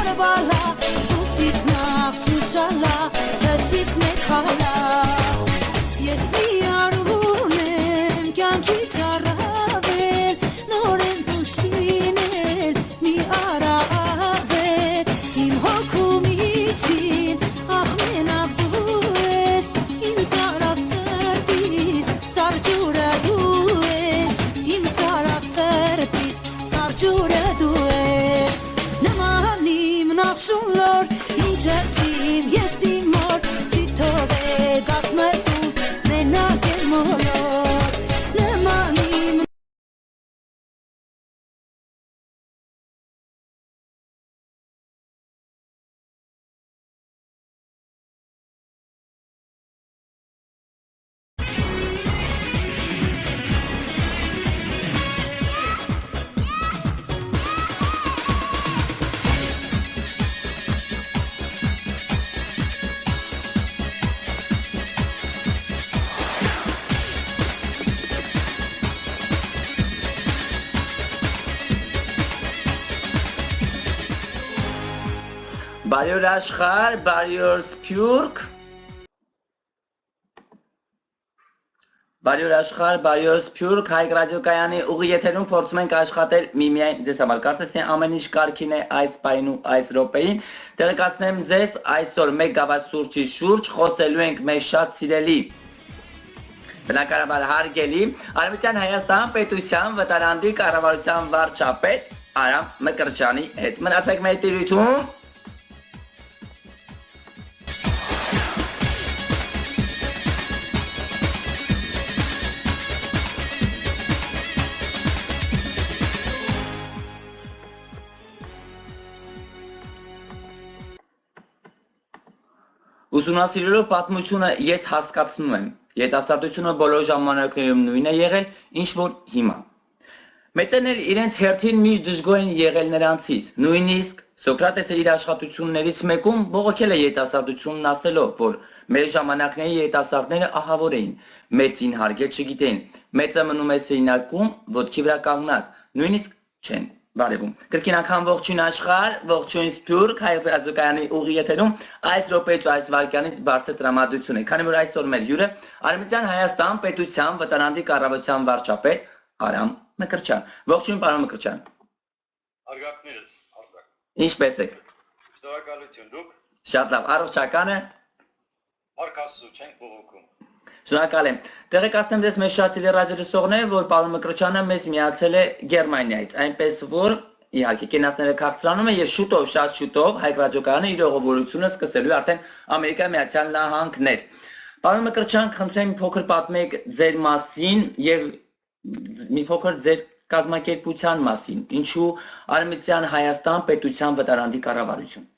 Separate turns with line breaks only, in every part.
Karbala Usiz naqshushala Tashis mekhala Yes mi arunem Kyanki taravel Noren dushinel Mi aravel Im hokumichin Achmen abdues Im taraf sardis Sarjura dues Im taraf sardis Sarjura dues Namanim naqshulor Inchasim yesimor Chitove gasmertum Menagel molor Namanim
Բարյոր աշխար, բարյոր սփյուռք Բարյոր աշխար, բարյոր սփյուռք Հայք ռադիոկայանի ուղի եթերում փորձում ենք աշխատել միմիայն ձեզ համար կարծես թե ամեն ինչ կարգին է այս պահին ու այս րոպեին տեղեկացնեմ ձեզ այսօր 1 գավաթ սուրճի շուրջ խոսելու ենք մեր շատ սիրելի բնակարար հարգելի Արևմտյան Հայաստան պետության վտարանդի կառավարության վարչապետ Արամ Մկրտչյանի հետ մնացեք մեր տիրույթում Ուսումնասիրելով պատմությունը ես հասկացնում եմ, երիտասարդությունը բոլոր ժամանակներում նույնն է եղել, ինչ որ հիմա։ Մեծերներ իրենց հերթին միշտ դժգոհ են եղել նրանցից, նույնիսկ Սոկրատեսը իր աշխատություններից մեկում բողոքել է երիտասարդությունն ասելով, որ մեր ժամանակների երիտասարդները ահավոր էին, մեծին հարգել չգիտեն, մեծը մնում է սեյնակում, ոտքի վրա կանգնած, նույնիսկ չեն բարևում։ Կրկին անգամ ողջույն աշխարհ, ողջույն սփյուռք, Հայք ռադիոկայանի ուղի եթերում այս րոպեից ու այս վայրկյանից բարձր տրամադրություն է։ Քանի որ այսօր մեր հյուրը Արևմտյան Հայաստան պետության վտարանդի կառավարության վարչապետ Արամ Մկրտչյան։ Ողջույն պարոն Մկրտչյան։
Արգակներս, արգակ։
Ինչպե՞ս եք։
Շնորհակալություն դուք։
Շատ լավ, առողջականը։
Արկասու չենք բողոքում։
Շնորհակալ եմ։ Տեղեկացնեմ ձեզ մեր շատ սիրելի ռադիոլսողները, որ պարոն Մկրտչյանը մեզ միացել է Գերմանիայից, այնպես որ իհարկե կենացները քաղցրանում են եւ շուտով, շատ շուտով Հայք ռադիոկայանը իր ուղղավորությունը սկսելու է արդեն Ամերիկայի Միացյալ Նահանգներ։ Պարոն Մկրտչյան, խնդրեմ մի փոքր պատմեք ձեր մասին եւ մի փոքր ձեր կազմակերպության մասին, ինչու Արևմտյան Հայաստան պետության վտարանդի կառավարություն։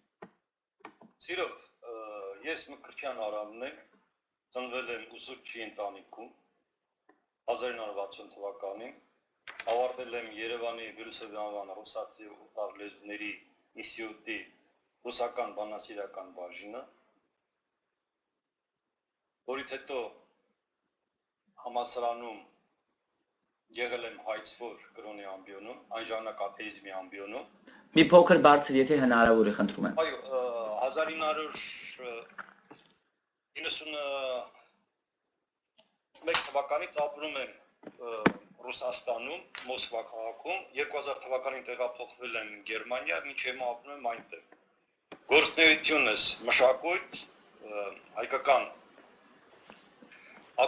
Սիրով, ես Մկրտչյան Արամն եմ, ծնվել եմ ուսուցչի ընտանիքում 1960 թվականին, ավարտել եմ Երևանի Բրյուսելյան ռուսացի լեզուների ինստիտուտի ռուսական բանասիրական բաժինը, որից հետո համալսարանում եղել եմ Հայցվոր կրոնի ամբիոնում, այն ժամանակ աթեիզմի ամբիոնում։
Մի փոքր բարձր, եթե հնարավոր է, խնդրում եմ։
Այո, 1991 թվականից ապրում եմ Ռուսաստանում, Մոսկվա քաղաքում, 2000 թվականին տեղափոխվել եմ Գերմանիա, մինչ հիմա ապրում եմ այնտեղ։ Գործունեությունս մշակույթ, հայկական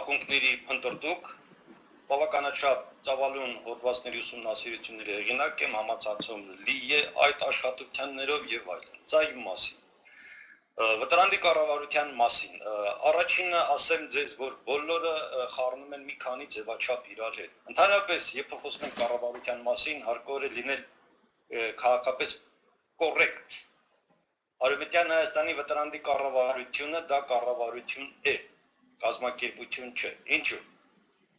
ակունքների փնտրտուք, բավականաչափ ծավալուն հոդվածների ուսումնասիրությունների հեղինակ եմ, համացանցում լի է այդ աշխատություններով եւ այլն։ Սա իմ մասին։ Վտարանդի կառավարության մասին։ Առաջինը ասեմ ձեզ, որ բոլորը խառնում են մի քանի ձևաչափ իրար հետ։ Ընդհանրապես, երբ խոսում ենք կառավարության մասին, հարկավոր է լինել քաղաքապես կոռեկտ։ Արևմտյան Հայաստանի վտարանդի կառավարությունը դա կառավարություն է, կազմակերպություն չէ։ Ինչու՞։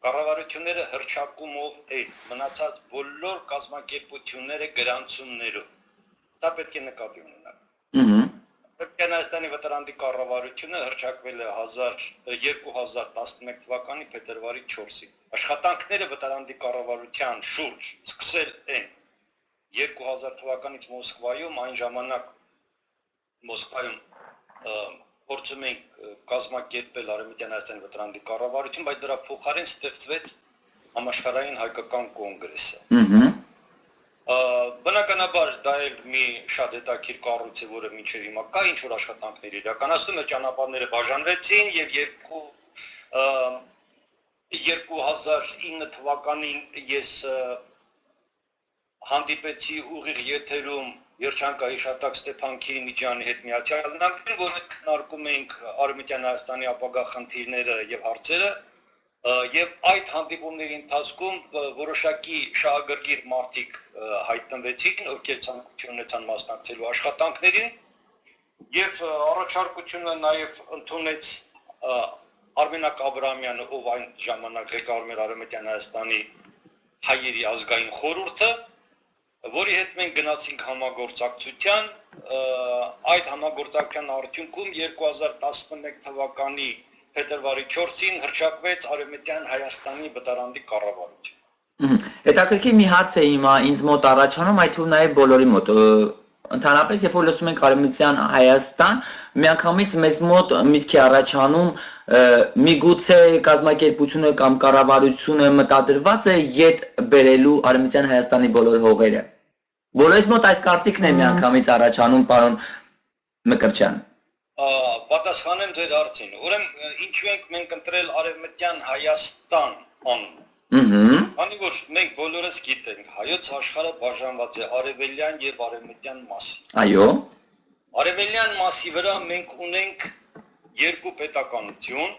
Կառավարությունները հրճակումով են, մնացած բոլոր կազմակերպությունները գրանցումներով։ Դա պետք է նկատի ունենալ։ Արևմտյան Հայաստանի վտարանդի կառավարությունը հրճակվել է 2011 թվականի փետրվարի 4-ին։ Աշխատանքները վտարանդի կառավարության շուրջ սկսել են 2000 թվականից Մոսկվայում, այն ժամանակ Մոսկվայում փորձում ենք կազմակերպել Արևմտյան Հայաստանի վտարանդի կառավարություն, բայց դրա փոխարեն ստեղծվեց համաշխարհային հայկական կոնգրեսը։ Բնականաբար դա էլ մի շատ հետաքրքիր կառույց է, որը մինչև հիմա կա, ինչ որ աշխատանքներ իրականացնում է, ճանապարհները բաժանվեցին եւ 2009 թվականին ես հանդիպեցի ուղիղ եթերում Երջանկայի Շատակ Ստեփան Քիրիմիջյանի հետ միացյալ նահանգներում, որը քննարկում էինք Արևմտյան Հայաստանի ապագա խնդիրները եւ հարցերը, եւ այդ հանդիպումների ընթացքում որոշակի շահագրգիռ մարդիկ հայտնվեցին, ովքեր ցանկություն ունեցան մասնակցելու աշխատանքներին, եւ առաջարկությունը նաեւ ընդունեց Արմենակ Աբրահամյանը, ով այն ժամանակ ղեկավարում էր Արևմտյան Հայաստանի հայերի ազգային խորհուրդը, որի հետ մենք գնացինք համագործակցության, այդ համագործակցության արդյունքում 2011 թվականի փետրվարի 4-ին հրճակվեց Արևմտյան Հայաստանի վտարանդի կառավարություն։
Հետաքրքիր մի հարց է հիմա ինձ մոտ առաջանում, այդ ու նաև բոլորի մոտ։ Ընդհանրապես, երբ որ լսում ենք Արևմտյան Հայաստան, միանգամից մեզ մոտ միտքի առաջանում միգուցե կազմակերպությունը կամ կառավարությունը մտադրված է յետ բերելու Արևմտյան Հայաստանի բոլոր հողերը։ Բոլորիս մոտ այս կարծիքն է միանգամից առաջանում, պարոն Մկրտչյան։
Պատասխանեմ ձեր հարցին։ Ուրեմն ինչու ենք մենք ընտրել Արևմտյան Հայաստան անունը։ Քանի որ մենք բոլորս գիտենք, հայոց աշխարհը բաժանված է արևելյան եւ արևմտյան մասի։
Այո։
Արևելյան մասի վրա մենք ունենք երկու պետականություն,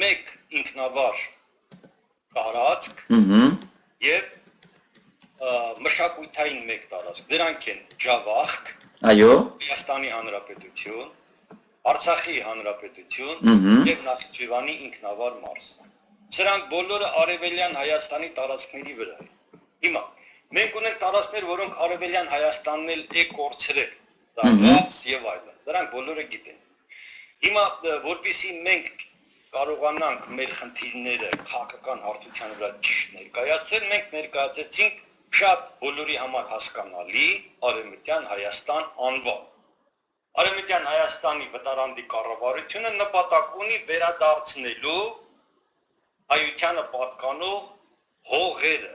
մեկ ինքնավար տարածք եւ մշակութային մեկ տարածք։ Դրանք են Ջավախք,
այո,
Հայաստանի Հանրապետություն, Արցախի Հանրապետություն եւ Նախիջևանի ինքնավար մարզ։ Սրանք բոլորը արևելյան Հայաստանի տարածքների վրա են։ Հիմա մենք ունենք տարածքներ, որոնք արևելյան Հայաստանն էլ է կորցրել, Դարբաց եւ այլն։ Դրանք բոլորը գիտեն։ Հիմա որպեսզի մենք կարողանանք մեր խնդիրները քաղաքական հարթության վրա ճիշտ ներկայացնել, մենք ներկայացրեցինք շատ բոլորի համար հասկանալի Արևմտյան Հայաստան անվան։ Արևմտյան Հայաստանի վտարանդի կառավարությունը նպատակ ունի վերադարձնելու հայությանը պատկանող հողերը,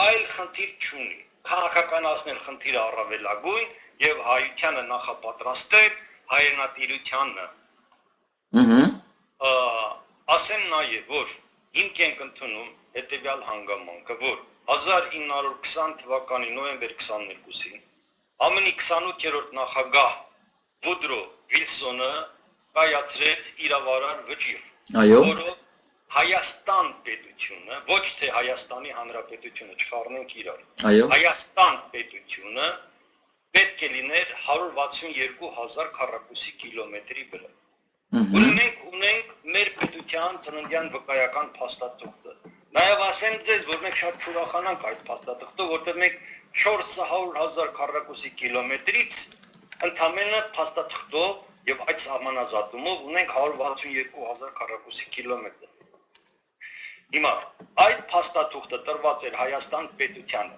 այլ խնդիր չունի, քաղաքականացնել խնդիրը առավելագույն եւ հայությանը նախապատրաստել հայրենատիրությանը։ Ասեմ նաեւ, որ հիմք ենք ընդունում հետեւյալ հանգամանքը, որ 1920 թվականի նոյեմբեր 22-ին ԱՄՆ-ի 28-րդ նախագահ Վուդրո Վիլսոնը կայացրեց իրավարար վճիռ, որը Հայաստան պետությունը, ոչ թե Հայաստանի Հանրապետությունը, չխառնենք իրար, Հայաստան պետությունը պետք է լիներ 162,000 քառակուսի կիլոմետրի վրա։ Ուրեմն մենք ունենք մեր պետության ծննդյան վկայական փաստաթուղթը։ Նաև ասեմ ձեզ, որ մենք շատ ուրախանանք այդ փաստաթղթով, որտեղ մենք 400,000 քառակուսի կիլոմետրից ընդամենը փաստաթղթով եւ այդ սահմանազատումով ունենք 162,000 քառակուսի կիլոմետր։ Հիմա այդ փաստաթուղթը տրված էր Հայաստան պետությանը։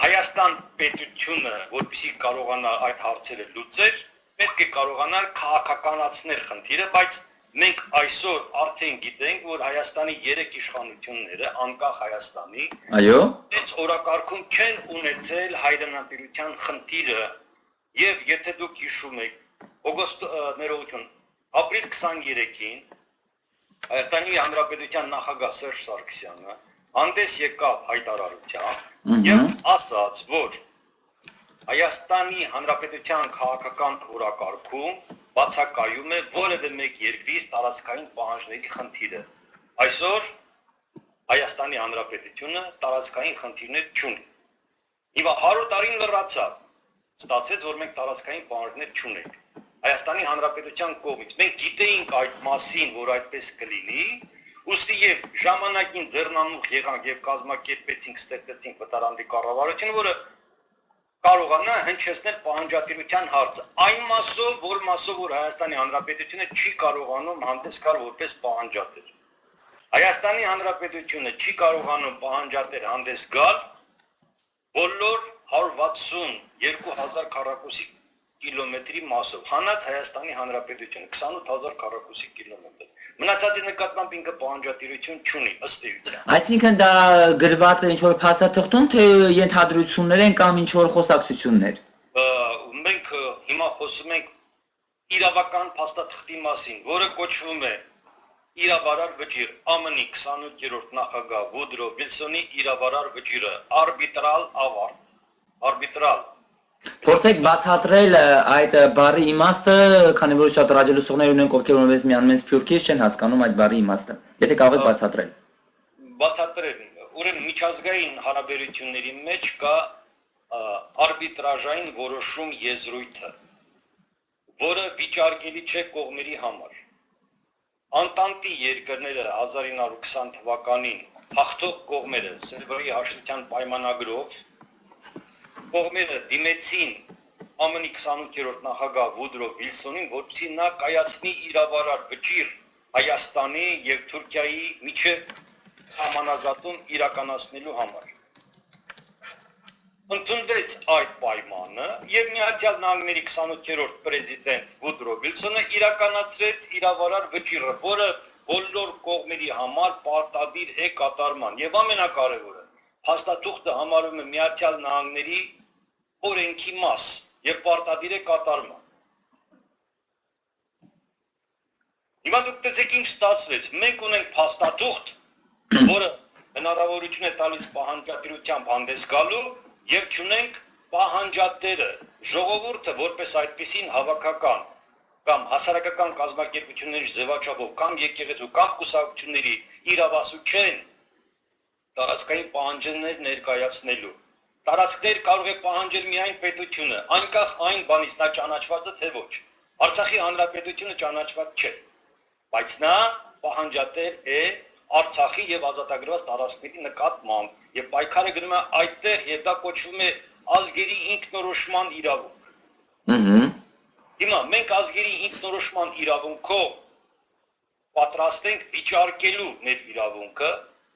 Հայաստան պետությունը, որպեսզի կարողանա այդ հարցերը լուծել, պետք է կարողանալ քաղաքականացնել խնդիրը, բայց մենք այսօր արդեն գիտենք, որ Հայաստանի 3 իշխանությունները, անկախ Հայաստանի, այո, այս օրակարգում չեն ունեցել հայրենատիրության խնդիրը, եւ եթե դուք հիշում եք, ապրիլ 23-ին Հայաստանի Հանրապետության նախագահ Սերժ Սարգսյանը հանդես եկավ հայտարարությամբ եւ ասաց, որ Հայաստանի Հանրապետության քաղաքական օրակարգում բացակայում է որևէ մեկ երկրից տարածքային պահանջների խնդիրը։ Այսօր Հայաստանի Հանրապետությունը տարածքային խնդիրներ չունի։ Հիմա 100 տարին լրացավ, ստացվեց, որ մենք տարածքային պահանջներ չունենք։ Հայաստանի Հանրապետության կողմից մենք գիտեինք այդ մասին, որ այդպես կլինի, ուստի եւ ժամանակին ձեռնամուխ եղանք եւ կազմակերպեցինք, ստեղծեցինք վտարանդի կառավարություն, որը կարողանա հնչեցնել պահանջատիրության հարցը։ Այն մասով, որ Հայաստանի Հանրապետությունը չի կարողանում հանդես գալ որպես պահանջատեր։ Հայաստանի Հանրապետությունը չի կարողանում պահանջատեր հանդես գալ բոլոր 162,000 քառակուսի կիլոմետրի մասով, հանած Հայաստանի Հանրապետությունը 28,000 քառակուսի կիլոմետր։ Մնացածի նկատմամբ ինքը պահանջատիրություն չունի, ըստ էության։
Այսինքն դա գրված է ինչ-որ փաստաթղթում, թե ենթադրություններ են կամ ինչ-որ խոսակցություններ։
Մենք հիմա խոսում ենք իրավական փաստաթղթի մասին, որը կոչվում է իրավարար վճիռ, ԱՄՆ-ի 28-րդ նախագահ Վուդրո Վիլսոնի իրավարար վճիռը, արբիտրալ ավարտ, արբիտրալ։
Փորձեք բացատրել այդ բառի իմաստը, քանի որ շատ ռադիոլսողներ ունենք, ովքեր ունես միանում են Սփյուռքից, չեն հասկանում այդ բառի իմաստը։ Եթե կարող եք բացատրել։
Բացատրել, ուրեմն միջազգային հարաբերությունների մեջ կա արբիտրաժային որոշում եզրույթը, որը վիճարկելի չէ կողմերի համար։ Անտանտի երկրները 1920 թվականին հաղթող կողմերը Սերբիայի հաշտության պայմանագրով կողմերը դիմեցին ԱՄՆ-ի 28-րդ նախագահ Վուդրո Վիլսոնին, որպեսզի նա կայացնի իրավարար վճիռ Հայաստանի եւ Թուրքիայի միջև սահմանազատում իրականացնելու համար։ Ընդունվեց այդ պայմանը եւ Միացյալ Նահանգների 28-րդ պրեզիդենտ Վուդրո Վիլսոնը իրականացրեց իրավարար վճիռը, որը բոլոր կողմերի համար պարտադիր է կատարման եւ ամենակարևորը հաստատուղթը համարվում է Միացյալ Նահանգների օրենքի մաս եւ պարտադիր է կատարման։ Հիմա դուք տեսեք ինչ ստացվեց, մենք ունենք փաստաթուղթ, որը հնարավորություն է տալիս պահանջատիրությամբ հանդես գալու եւ չունենք պահանջատերը, ժողովուրդը որպես այդպեսին հավաքական կամ հասարակական կազմակերպությունների ձևաչափով կամ եկեղեցու կամ կուսակցությունների իրավասու չեն տարածքային պահանջներ ներկայացնելու։ Տարածքներ կարող է պահանջել միայն պետությունը, անկախ այն բանից նա ճանաչված է թե ոչ։ Արցախի հանրապետությունը ճանաչված չէ, բայց նա պահանջատեր է Արցախի եւ ազատագրված տարածքների նկատմամբ եւ պայքարը գնում է այդտեղ եւ դա կոչվում է ազգերի ինքնորոշման իրավունք։ Հիմա մենք ազգերի ինքնորոշման իրավունքով պատրաստ ենք վիճարկելու մեր իրավունքը,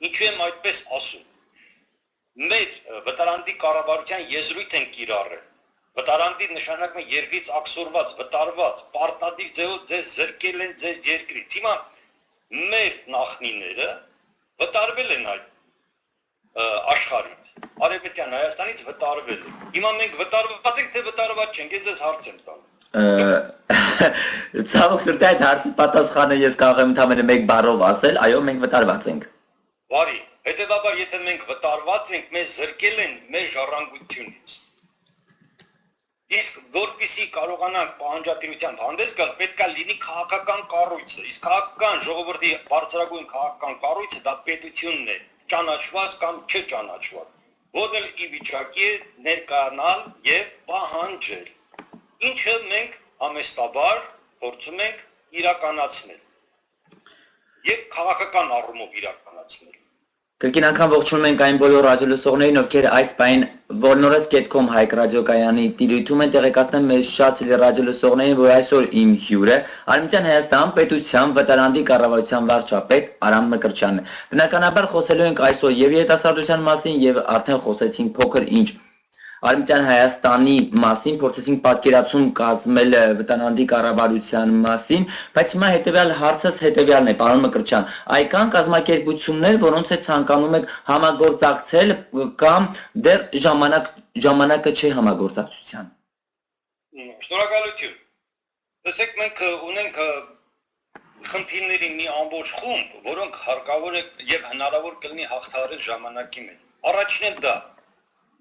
ինչու եմ այդպես ասում։ Մեր վտարանդի կառավարության եզրույթ են կիրառել։ Վտարանդի նշանակում է երկրից աքսորված, վտարված, պարտադիր ձևով ձեզ զրկել են ձեր երկրից։ Հիմա մեր նախնիները վտարվել են այդ աշխարհից, Արևմտյան Հայաստանից վտարվել են։ Հիմա մենք վտարված ենք, թե վտարված չենք, ես ձեզ հարց եմ տալիս։
Ցավոք սրտի այդ հարցի պատասխանը ես կարող եմ ընդամենը մեկ բառով ասել, այո, մենք վտարված ենք։
Բարի, հետևաբար եթե մենք վտարված ենք, մեզ զրկել են մեր ժառանգությունից։ Իսկ որպեսզի կարողանանք պահանջատիրությամբ հանդես գալ, պետք է լինի քաղաքական կառույցը, իսկ քաղաքական ժողովրդի բարձրագույն քաղաքական կառույցը դա պետությունն է, ճանաչված կամ չճանաչված, որն էլ ի վիճակի է ներկայանալ եւ պահանջել, ինչը մենք համեստաբար փորձում ենք իրականացնել եւ քաղաքական առումով իրականացնել։
Կրկին անգամ ողջունում ենք այն բոլոր ռադիոլսողներին, ովքեր այս պայն Volnores.com հայք ռադիոկայանի տիրույթում են տեղեկացնել մեր շատ սիրելի ռադիոլսողներին, որ այսօր իմ հյուրը Արևմտյան Հայաստան պետության վտարանդի կառավարության վարչապետ Արամ Մկրտչյանն է։ Բնականաբար խոսելու ենք այսօր եւ երիտասարդության մասին եւ արդեն խոսեցինք փոքր ինչ Արևմտյան Հայաստանի մասին, փորձեցինք պատկերացում կազմել վտարանդի կառավարության մասին, բայց հիմա հետեւյալ հարցս հետեւյալն է, պարոն Մկրտչյան, այ կան կազմակերպություններ, որոնց հետ ցանկանում եք համագործակցել կամ դեռ ժամանակը չէ համագործակցության։
Շնորհակալություն։ Տեսեք, մենք ունենք խնդիրների մի ամբողջ խումբ, որոնք հարկավոր է եւ հնարավոր կլինի հաղթահարել ժամանակի մեջ։ Առաջինը դա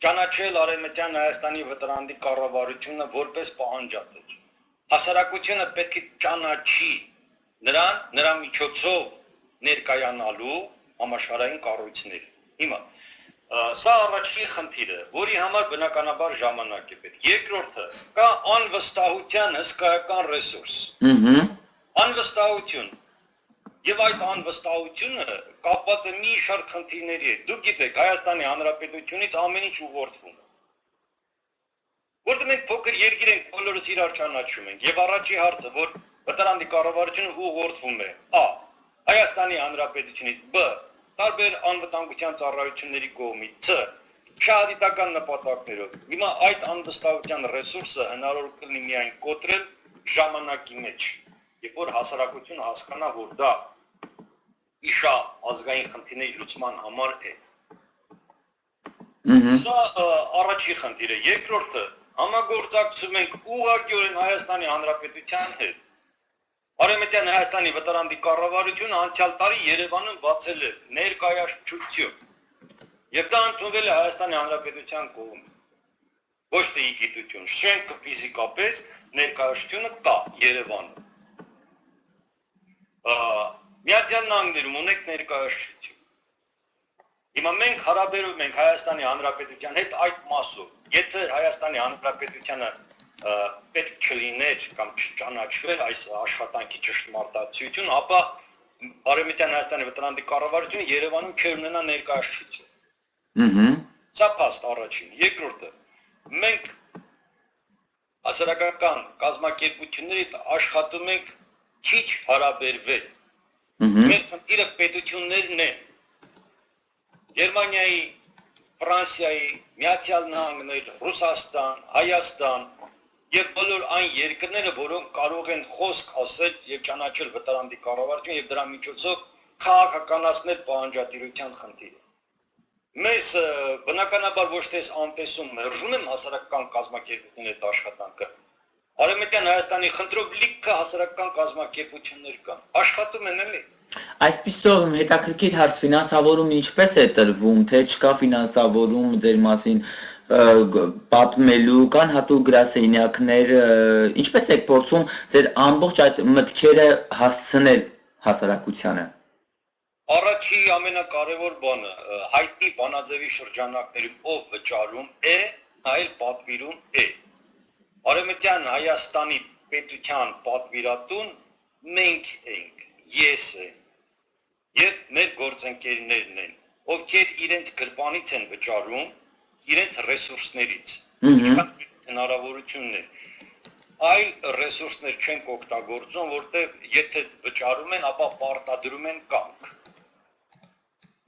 ճանաչել Արևմտյան Հայաստանի վտարանդի կառավարությունը որպես պահանջատեր։ Հասարակությունը պետք է ճանաչի նրան, նրա միջոցով ներկայանալու համաշխարհային կառույցներ։ Հիմա սա առաջին խնդիրը, որի համար բնականաբար ժամանակ է պետք։ Երկրորդը կա անվստահության հսկայական ռեսուրս։ Անվստահություն։ Եվ այդ անվստահությունը կապված է մի շարք խնդիրների հետ։ Դուք գիտեք, Հայաստանի Հանրապետությունից ամեն ինչ ուղղորդվում է։ Որտեղ մենք փոքր երկիր ենք, բոլորս իրար ճանաչում ենք, եւ առաջի հարցը, որ վտարանդի կառավարությունը ուղղորդվում է A. Հայաստանի Հանրապետությունից B. Տարբեր անվտանգության ծառայությունների կողմից C. շահադիտական նպատակներով։ Հիմա այդ անվստահության ռեսուրսը հնարավոր կլինի միայն կոտրել ժամանակի մեջ, երբ որ հասարակությունը հասկանա, որ դա իշա ազգային խնդիրների լուծման համար է։ Սա առաջի խնդիրը, երկրորդը համագործակցում ենք ուղղակիորեն Հայաստանի Հանրապետության հետ։ Արևմտյան Հայաստանի վտարանդի կառավարությունը անցյալ տարի Երևանում բացել է ներկայացություն։ Եվ դա ընդունվել է Հայաստանի Հանրապետության կողմից։ Ոչ թե ի գիտություն, շենքը ֆիզիկապես ներկայացությունը կա Երևանում։ Միացյալ Նահանգներում ունենք ներկայացություն։ Հիմա մենք հարաբերում ենք Հայաստանի Հանրապետության հետ այդ մասով։ Եթե Հայաստանի Հանրապետությանը պետք չլիներ կամ չճանաչվեր այս աշխատանքի ճշտամարտացիություն, ապա Արևմտյան Հայաստանի վտարանդի կառավարությունը Երևանում չունենա ներկայացություն։ Սա փաստ առաջին։ Երկրորդը, մենք հասարակական կազմակերպությունների աշխատում ենք քիչ հարաբերվել։ Մեր խնդիրը պետություններն են։ Գերմանիայի, Ֆրանսիայի, Միացյալ Նահանգներ, Ռուսաստան, Հայաստան եւ բոլոր այն երկրները, որոնք կարող են խոսք ասել եւ ճանաչել վտարանդի կառավարությունը եւ դրա միջոցով քաղաքականացնել պահանջատիրության խնդիրը։ Մեզ բնականաբար ոչ թե անտեսում մերժում են հասարակական կազմակերպությունների այդ աշխատանքը։ Արևմտյան Հայաստանի խնդրով լիքը հասարակական կազմակերպություններ կան։ Աշխատում են էլի։
Այսպիսով հետաքրքիր հարց ֆինանսավորումը ինչպես է տրվում, թե չկա ֆինանսավորում ձեր մասին պատմելու, կան հատուկ գրասենյակներ, ինչպես եք փորձում ձեր ամբողջ այդ մտքերը հասցնել հասարակությանը։
Առաջի ամենակարևոր բանը հայտնի բանաձևի շրջանակներում ով վճարում է, այլ պատվիրում է։ Արևմտյան Հայաստանի պետության պատվիրատուն մենք ենք, ես եմ, եւ մեր գործընկերներն են, ովքեր իրենց գրպանից են վճարում, իրենց ռեսուրսներից։ Հնարավորությունն է։ Այլ ռեսուրսներ չենք օգտագործում, որտեղ եթե վճարում են, ապա պարտադրում են կանգ։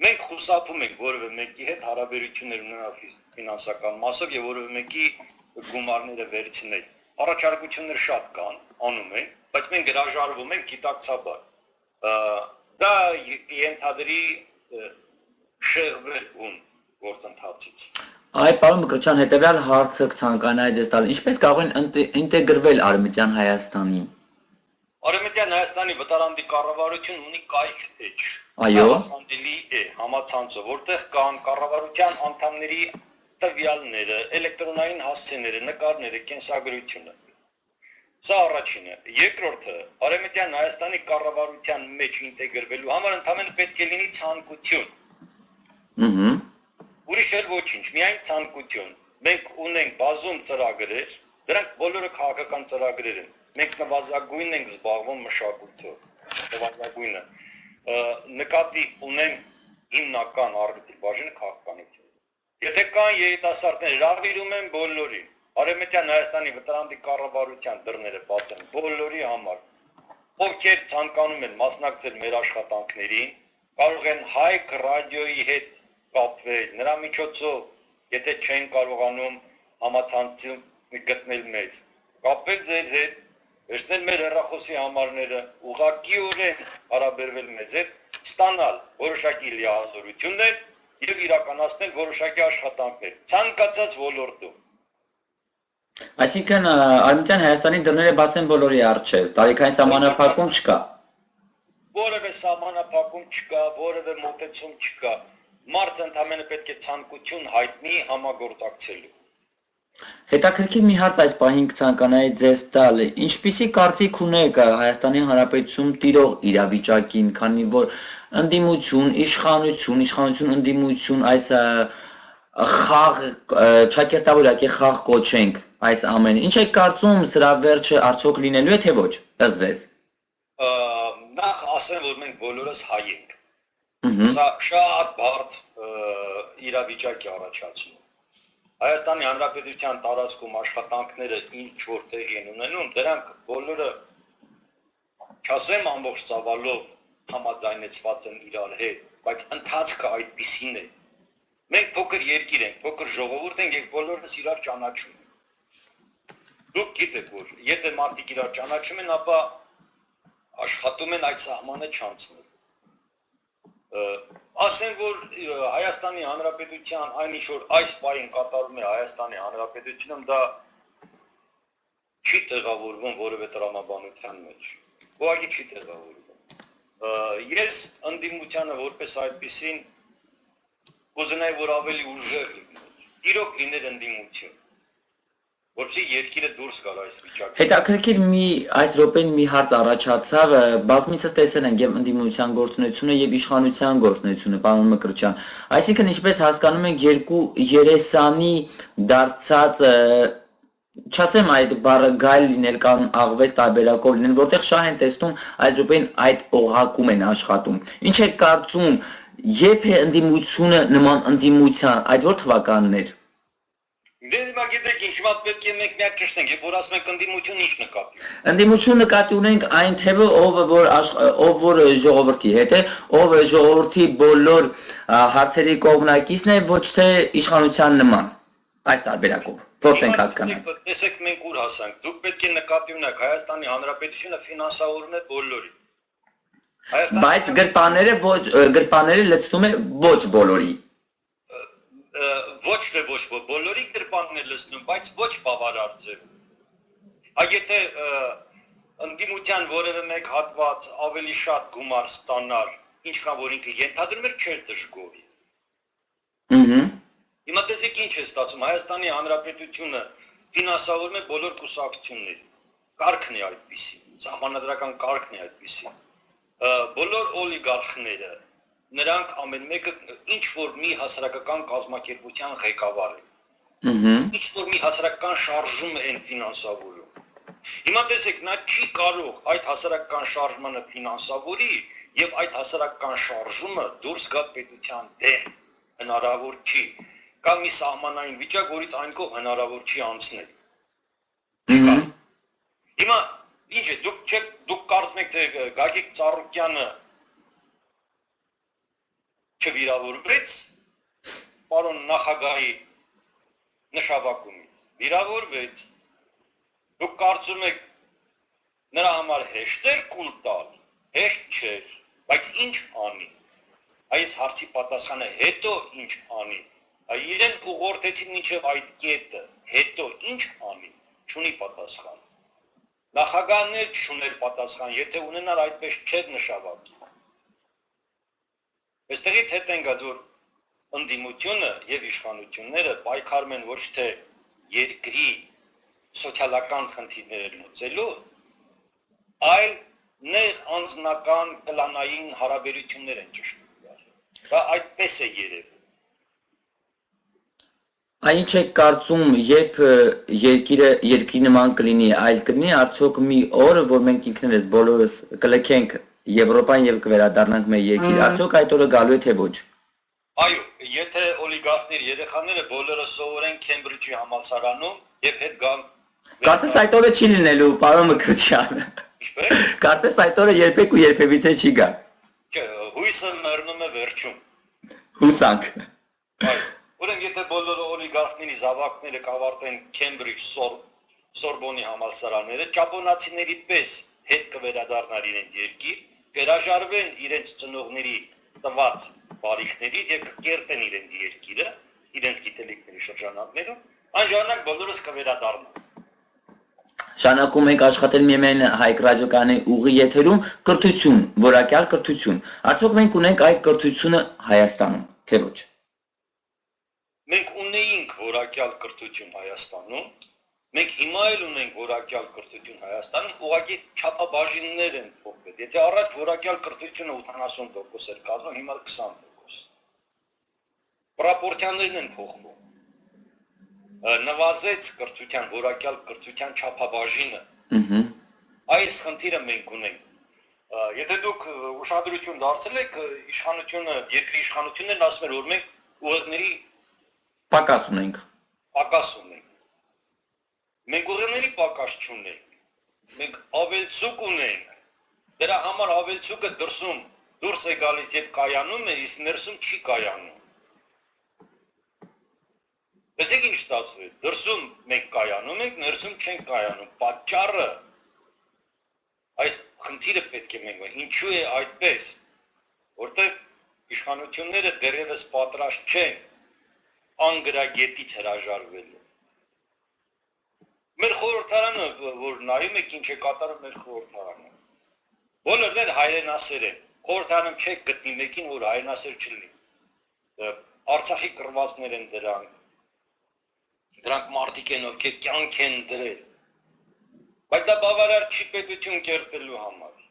Մենք խուսափում ենք որևէ մեկի հետ հարաբերություններ ունենալ ֆինանսական մասով եւ որևէ մեկի գումարները վերցնել։ Առաջարկություններ շատ կան, անում են, բայց մենք հրաժարվում ենք գիտակցաբար։ Դա ենթադրի շեղվել ուն գործընթացից։
Այ պարոն Մկրտչյան, հետևյալ հարցը կցանկանայի ձեզ տալ, ինչպես կարող են ինտեգրվել Արևմտյան Հայաստանին։
Արևմտյան Հայաստանի վտարանդի կառավարություն ունի կայք էջ։
Այո։
Համացանցելի է, համացանցը, որտեղ կան կառավարության անդամների տվյալները, էլեկտրոնային հասցեները, նկարները, կենսագրությունը։ Սա առաջինը։ Երկրորդը, Արևմտյան Հայաստանի կառավարության մեջ ինտեգրվելու համար ընդհանրապես պետք է լինի ցանկություն։ Ուրիշ էլ ոչինչ, միայն ցանկություն։ Մենք ունենք բազում ծրագրեր, դրանք բոլորը քաղաքական ծրագրեր են։ Մենք նվազագույնն ենք զբաղվում մշակույթով։ Նվազագույնը նկատի ունեն հիմնական առիթի բաժինը քաղաքականություն։ Եթե կան երիտասարդներ, հրավիրում են բոլորին։ Արևմտյան Հայաստանի վտարանդի կառավարության դռները բաց են բոլորի համար։ Ովքեր ցանկանում են մասնակցել մեր աշխատանքներին, կարող են Հայք ռադիոյի հետ կապվել, նրա միջոցով, եթե չեն կարողանում համացանցում գտնել մեզ, կապվել ձեզ հետ, վերցնել մեր հեռախոսի համարները, ուղղակիորեն հարաբերվել մեզ հետ, ստանալ որոշակի լիազորություններ եւ իրականացնել որոշակի աշխատանքներ, ցանկացած ոլորտում։
Այսինքն Արևմտյան Հայաստանի դռները բաց են բոլորի առջև, տարիքային սահմանափակում չկա։
Որևէ սահմանափակում չկա, որևէ մոտեցում չկա։ Մարդը ընդհանրապես պետք է ցանկություն հայտնի համագործակցելու։
Հետաքրքիր մի հարց այս պահին կցանկանայի ձեզ տալ, ինչպիսի կարծիք ունեք Հայաստանի Հանրապետությունում տիրող իրավիճակին, քանի որ ընդդիմություն, իշխանություն, ընդդիմություն, այս խաղ ճակերտավորակի խաղ կոչենք այս ամենը։ Ինչ եք կարծում, սրա վերջը արդյոք լինելու է թե ոչ, ըստ ձեզ։
Նախ ասեմ, որ մենք բոլորս հայ ենք։ Սա շատ բարդ իրավիճակ է առաջացնում։ Հայաստանի Հանրապետության տարածքում աշխատանքները ինչ որ տեղի են ունենում, դրանք բոլորը չասեմ ամբողջ ծավալով համաձայնեցված են իրար հետ, բայց ընթացքը այդպիսին է։ Մենք փոքր երկիր ենք, փոքր ժողովուրդ ենք եւ բոլորս իրար ճանաչում ենք։ Դուք գիտեք, որ եթե մարդիկ իրար ճանաչում են, ապա աշխատում են այդ սահմանը չանցնել։ Ասեմ, որ Հայաստանի Հանրապետության այն ինչ որ այս պահին կատարում է Հայաստանի Հանրապետությունում, դա չի տեղավորվում որևէ տրամաբանության մեջ։ Ուղղակի չի տեղավորվում։ Ես ընդդիմությանը որպես այդպեսին կուզենայի, որ ավելի ուժեղ լիներ։ Իրոք լիներ ընդդիմություն, որպեսզի երկիրը դուրս գար այս վիճակից։
Հետաքրքիր այս րոպեն մի հարց առաջացավ, բազմիցս տեսել ենք եւ ընդդիմության գործունեությունը եւ իշխանության գործունեությունը, պարոն Մկրտչյան։ Այսինքն ինչպես հասկանում ենք երկու երեսանի դարձած չասեմ այդ բառը գալ լինել կամ աղվես տարբերակով լինել, որտեղ շահ են տեսնում այդ րոպեն այդ օղակում են աշխատում։ Ինչ է կարծում, երբ է ընդդիմությունը նման ընդդիմության, այդ որ թվականներ։
Դες մա գիտեք ինչ մատ պետք է մենք միակ ճշտենք, երբ որ ասում ենք ընդդիմություն ինչ նկատի։
Ընդդիմություն նկատի ունենք այն թևը, ով որ ժողովրդի հետ է, ով ժողովրդի բոլոր հարցերի կողմնակիցն է, ոչ թե իշխանության նման։ Այս տարբերակով փորձ ենք հասկանալ։
Տեսեք մենք ուր հասանք։ Դուք պետք է նկատի ունեք Հայաստանի Հանրապետությունը ֆինանսավորում է բոլորին։
Բայց գրպանները լցնում է ոչ բոլորի։
Ոչ թե ոչ բոլորի գրպաններ լցնում, բայց ոչ բավարար ձև։ Եթե ընդդիմության որևէ մեկ հատված ավելի շատ գումար ստանար, ինչքան որ ինքը ենթադրում էր, չէր դժգոհի։ Հիմա տեսեք ինչ է ստացվում, Հայաստանի Հանրապետությունը ֆինանսավորում է բոլոր կուսակցությունները։ Կարգն է այդպիսի, սահմանադրական կարգն է այդպիսի։ Բոլոր օլիգարխները, նրանք ամեն մեկը ինչ որ մի հասարակական կազմակերպության ղեկավար են։ Ինչ որ մի հասարակական շարժում են ֆինանսավորում։ Հիմա տեսեք, նա չի կարող այդ հասարակական շարժմանը ֆինանսավորի եւ այդ հասարակական շարժումը դուրս գա պետության դեմ, հնարավոր չի։ Կամ մի սահմանային վիճակ, որից այն կողմ հնարավոր չի անցնել։ Հիմա ինչ է, դուք կարծում եք, թե Գագիկ Ծառուկյանը չվիրավորվեց պարոն նախագահի նշանակումից, վիրավորվեց։ Դուք կարծում եք նրա համար հեշտ էր կուլ տալ, հեշտ չէր, բայց ինչ անի։ Այս հարցի պատասխանը հետո ինչ անի։ Իրեն ուղղորդեցին մինչև այդ կետը, հետո ինչ անի, չունի պատասխան։ Նախագահն էլ չուներ պատասխան, եթե ունենար այդպես չէր նշանակի։ Այստեղից հետ են գա, որ ընդդիմությունը եւ իշխանությունները պայքարում են ոչ թե երկրի սոցիալական խնդիրները լուծելու, այլ նեղ անձնական կլանային հարաբերություններ են ճշտում։ Դա այդպես է երևում։
Ինչ եք կարծում, երբ երկրի նման կլինի, այլ կլինի արդյոք մի օր, որ մենք ինքներս բոլորս կլքենք Եվրոպան եւ կվերադառնանք մեր երկիր, արդյոք այդ օրը գալու է թե ոչ։
Այո, եթե օլիգարխներ երեխաները բոլորը սովորեն Քեմբրիջի համալսարանում եւ հետ գան։
Կարծես այդ օրը չի լինելու, պարոն Մկրտչյան։
Ինչպես։
Կարծես այդ օրը երբեք ու երբևիցե չի գա։
Չէ, հույսը մեռնում է վերջում։
Հուսանք։
Այո, ուրեմն եթե բոլոր օլիգարխների զավակները կավարտեն Քեմբրիջ Սորբոնի համալսարանները, ճապոնացիների պես հետ կվերադառնան իրենց երկիր, կհրաժարվեն իրենց ծնողների տված բարիքներից եւ կկերտեն իրենց երկիրը, իրենց գիտելիքների շրջանակներում, այն ժամանակ բոլորս կվերադառնան։
Շարունակում ենք աշխատել միայն Հայք ռադիոկայանի ուղի եթերում կրթություն, որակյալ կրթություն։ Արդյոք մենք ունենք այդ կրթությունը Հայաստանում, թե ոչ։
Մենք ունեինք որակյալ կրթություն Հայաստանում, մենք հիմա էլ ունենք որակյալ կրթություն Հայաստանում, ուղղակի չափաբաժիններ են փոխվել։ Եթե առաջ որակյալ կրթությունը 80% էր կազմում, հիմա 20%։ Պրոպորցիաներն են փոխվում։ Նվազեց կրթության, որակյալ կրթության չափաբաժինը։ Այս խնդիրը մենք ունենք։ Եթե դուք ուշադրություն դարձել եք, իշխանությունը, երկրի իշխանություններն ասում են, որ մենք ուղեղների
պակաս ունենք։
Պակաս ունենք։ Մենք ուղեղների պակաս չունենք։ Մենք ավելցուկ ունենք։ Դրա համար ավելցուկը դուրս է գալիս եւ կայանում է, իսկ ներսում չի կայանում։ ստացվել։ Դրսում մենք կայանում ենք, ներսում չենք կայանում։ Պատճառը այս խնդիրը պետք է մենք ինչու է այդպես, որտեղ իշխանությունները դեռևս պատրաստ չեն անգրագետից հրաժարվելու։ Մեր խորհրդարանը, որ նայում եք ինչ է կատարում մեր խորհրդարանը։ Բոլորներ հայրենասեր են։ Խորհրդարանում չեք գտնի մեկին, որ հայրենասեր չլինի։ Արցախի կռվածներ են դրանք մարդիկ են, ովքեր կյանք են դրել։ Բայց դա բավարար չի պետություն կերտելու համար։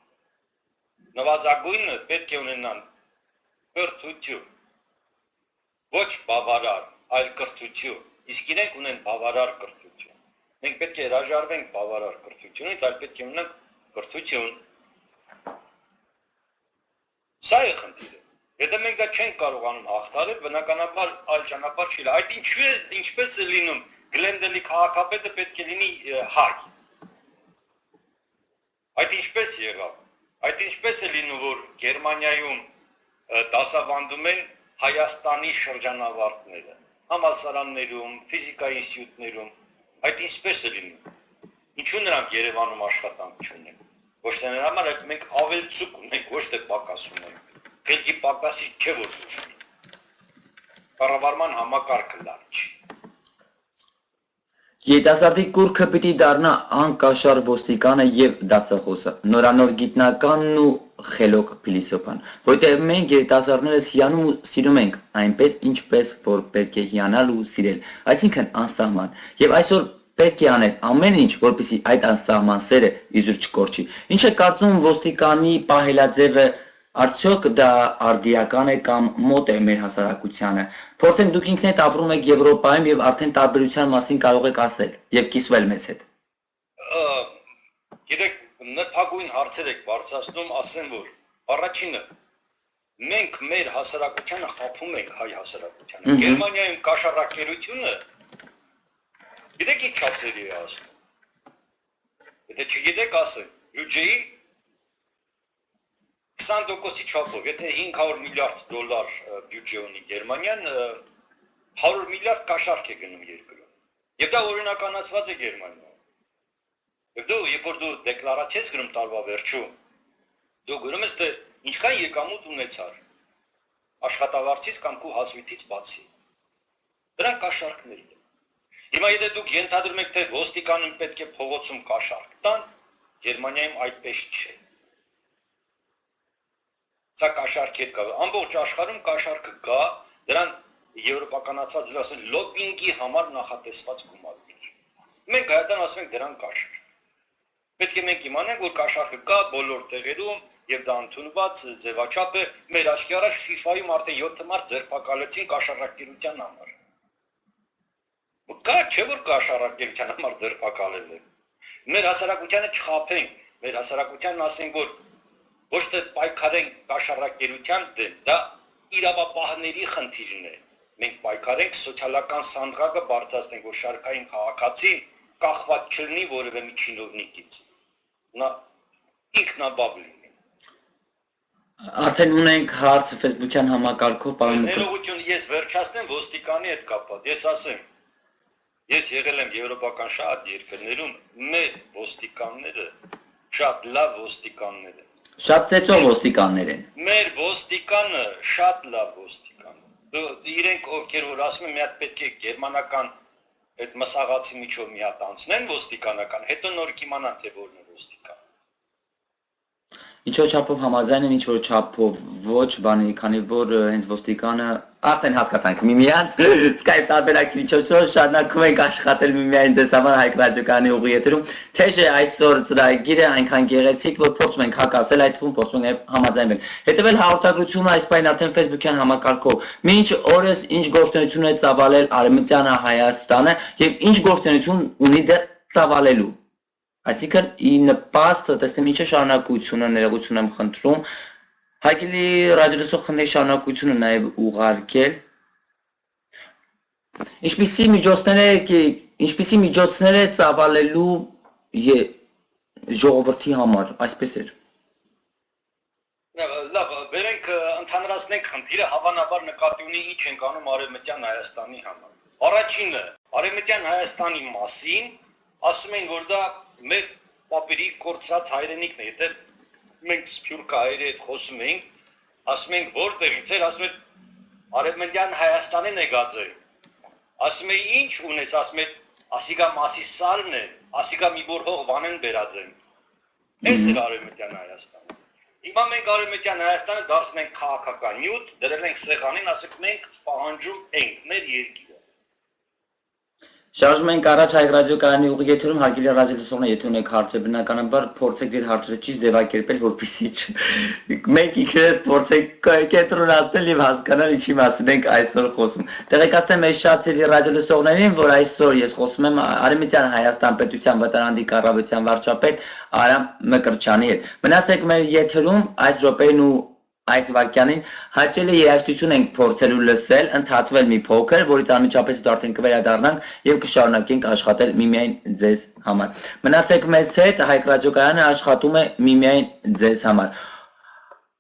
Նվազագույնը պետք է ունենան կրթություն։ Ոչ բավարար, այլ կրթություն։ Իսկ իրենք ունեն բավարար կրթություն։ Մենք պետք է հրաժարվենք բավարար կրթությունից, այլ պետք է ունենանք կրթություն։ Սա է խնդիրը։ Եթե մենք դա չենք կարողանում հաղթարել, բնականաբար այլ ճանապարհ չի։ Այդ ինչպես է լինում, Գլենդելի քաղաքապետը պետք է լինի հայ։ Այդ ինչպես եղավ։ Այդ ինչպես է լինում, որ Գերմանիայում դասավանդում են Հայաստանի շրջանավարտները, համալսարաններում, ֆիզիկայի ինստիտուտներում, այդ ինչպես է լինում։ Ինչու նրանք Երևանում աշխատանք չունեն։ Ոչ թե նրա համար, այլ մենք ավելցուկ ունենք, ոչ թե պակաս ունենք։ Քելքի պակասի չէ որ դուրս։ Կառավարման համակարգը լավ չի։
Երիտասարդի կուրքը պիտի դառնա անկաշար ոստիկանը եւ դասախոսը, նորանոր գիտնականն ու խելոք փիլիսոփան, որտեղ մենք երիտասարդներս հիանում ու սիրում ենք այնպես, ինչպես որ պետք է հիանալ ու սիրել, այսինքն անսահման, եւ այսօր պետք է անել ամեն ինչ, որպեսզի այդ անսահման սերը իզուր չկորչի։ Ինչ է կարծում ոստիկանի պահելաձևը, արդյոք դա արդիական է կամ մոտ է մեր հասարակությանը։ Փորձենք դուք ինքներդ ապրում եք Եվրոպայում եւ արդեն տարբերության մասին կարող եք ասել եւ կիսվել մեզ հետ։
Գիտեք, նրբագույն հարցեր եք բարձրացնում, ասեմ որ առաջինը մենք մեր հասարակությանը խափում ենք հայ հասարակությանը։ Գերմանիայում կաշառակերությունը գիտեք ինչ չափսերի է ասում։ Եթե չգիտեք ասեմ, բյուջեի 20%-ի չափով, եթե 500 միլիարդ դոլար բյուջե ունի Գերմանիան, 100 միլիարդ կաշառք է գնում երկրում։ Եվ դա օրինականացված է Գերմանիայում։ Եվ դու, երբ որ դու դեկլարացիա ես գրում տարվա վերջում, դու գրում ես, թե ինչքան եկամուտ ունեցար աշխատավարձից կամ քո հասույթից բացի։ Դրանք կաշառքներ են։ Հիմա եթե դուք ենթադրում եք, թե ոստիկանին պետք է փողոցում կաշառք տան, Գերմանիայում այդպես չէ։ Սա կաշառք կա, ամբողջ աշխարհում կաշառքը կա, դրան եվրոպականացած ասեն լոբինգի համար նախատեսված գումարներ։ Մենք հայտան ասում ենք դրան կաշառք։ Պետք է մենք իմանանք, որ կաշառքը կա բոլոր տեղերում եւ դա ընդունված ձևաչափ է, մեր աչքի առաջ FIFA-ում արդեն 7 մարդ ձերբակալեցին կաշառակերության համար։ Կա չէ որ կաշառակերության համար ձերբակալել է։ Մեր հասարակությանը չխափենք, մեր հասարակությանն ասենք, որ ոչ թե պայքարենք կաշառակերության դեմ, դա իրավապահների խնդիրն է։ Մենք պայքարենք սոցիալական սանդղակը բարձրացնենք, որ շարքային քաղաքացին կախված չլինի որևէ մի չինովնիկից։ Նա ինքնաբավ լինի։
Արդեն ունենք հարց Facebook-յան համակարգով, պարոն։
Ներողություն, ես վերջացնեմ ոստիկանի հետ կապված։ Ես ասեմ, ես եղել եմ եվրոպական շատ երկրներում, մեր ոստիկանները շատ լավ ոստիկաններ են։
Շատ ծեծող ոստիկաններ են։
Մեր ոստիկանը շատ լավ ոստիկան։ Իրենք ովքեր որ ասում են, մի հատ պետք է գերմանական այդ մսաղացի միջով մի հատ անցնեն ոստիկանական, հետո նոր կիմանան թե որն է ոստիկան։
Ինչ-որ չափով համաձայն են, ինչ-որ չափով ոչ, բանի, քանի որ հենց ոստիկանը արդեն հասկացանք միմյանց, Skype տարբերակի միջոցով շարունակում ենք աշխատել միմյանց ձեզ համար Հայք ռադիոկայանի ուղի եթերում, թեժ է այսօր ծրագիրը այնքան գեղեցիկ, որ փորձում ենք հակասել, այդ թվում փորձում ենք համաձայնել։ Հետևել հաղորդագրությունը այս պայն արդեն Facebook-յան համակարգով, մինչ օրս ինչ գործունեություն է ծավալել Արևմտյան Հայաստանը եւ ինչ գործունեություն ունի դեռ ծավալելու։ Այսինքն ի նպաստ տեսնեմ ինչ է շարունակությունը, ներողություն եմ խնդրում, հարգելի ռադիոլսող խնդրի շարունակությունը նաև ուղարկել։ Ինչպիսի միջոցներ է ծավալելու ժողովրդի համար, այսպես էր։
Լավ, վերենք ընդհանրացնենք խնդիրը, հավանաբար նկատի ունի ինչ ենք անում Արևմտյան Հայաստանի համար։ Առաջինը Արևմտյան Հայաստանի մասին ասում են, որ դա մեր պապերի կորցրած հայրենիքն է, եթե մենք սփյուռք հայերի հետ խոսում ենք, ասում ենք որտեղից էր, ասում են Արևմտյան Հայաստանին է գածը։ Ասում են ինչ ունես, ասում են ասիկա մասի սարն է, ասիկա մի որ հող վանեն բերած են։ Այս էր Արևմտյան Հայաստանը։ Հիմա մենք Արևմտյան Հայաստանը դարձնենք քաղաքական նյութ, դրել ենք սեղանին, ասենք մենք պահանջում ենք մեր երկիրը։
Շարժում ենք առաջ Հայք ռադիոկայանի ուղիղ եթերում հարգելի ռադիոլսողներ, եթե ունեք հարցեր, բնականաբար փորձեք ձեր հարցերը ճիշտ ձևակերպել, որպեսզի մենք ինքներս փորձենք կենտրոնացնել եւ հասկանալ ինչի մասին ենք այսօր խոսում։ Տեղեկացնեմ մեզ շատ սիրելի ռադիոլսողներին, որ այսօր ես խոսում եմ Արևմտյան Հայաստան պետության վտարանդի կառավարության վարչապետ Արամ Մկրտչյանի հետ։ Մնացեք մեր եթերում այս րոպեին ու այս վարքյանին հաճելի երաժշտություն ենք փորձելու լսել, ընդհատվել մի փոքր, որից անմիջապես հետո արդեն կվերադառնանք եւ կշարունակենք աշխատել միմիայն ձեզ համար։ Մնացեք մեզ հետ, Հայք ռադիոկայանը աշխատում է միմիայն ձեզ համար։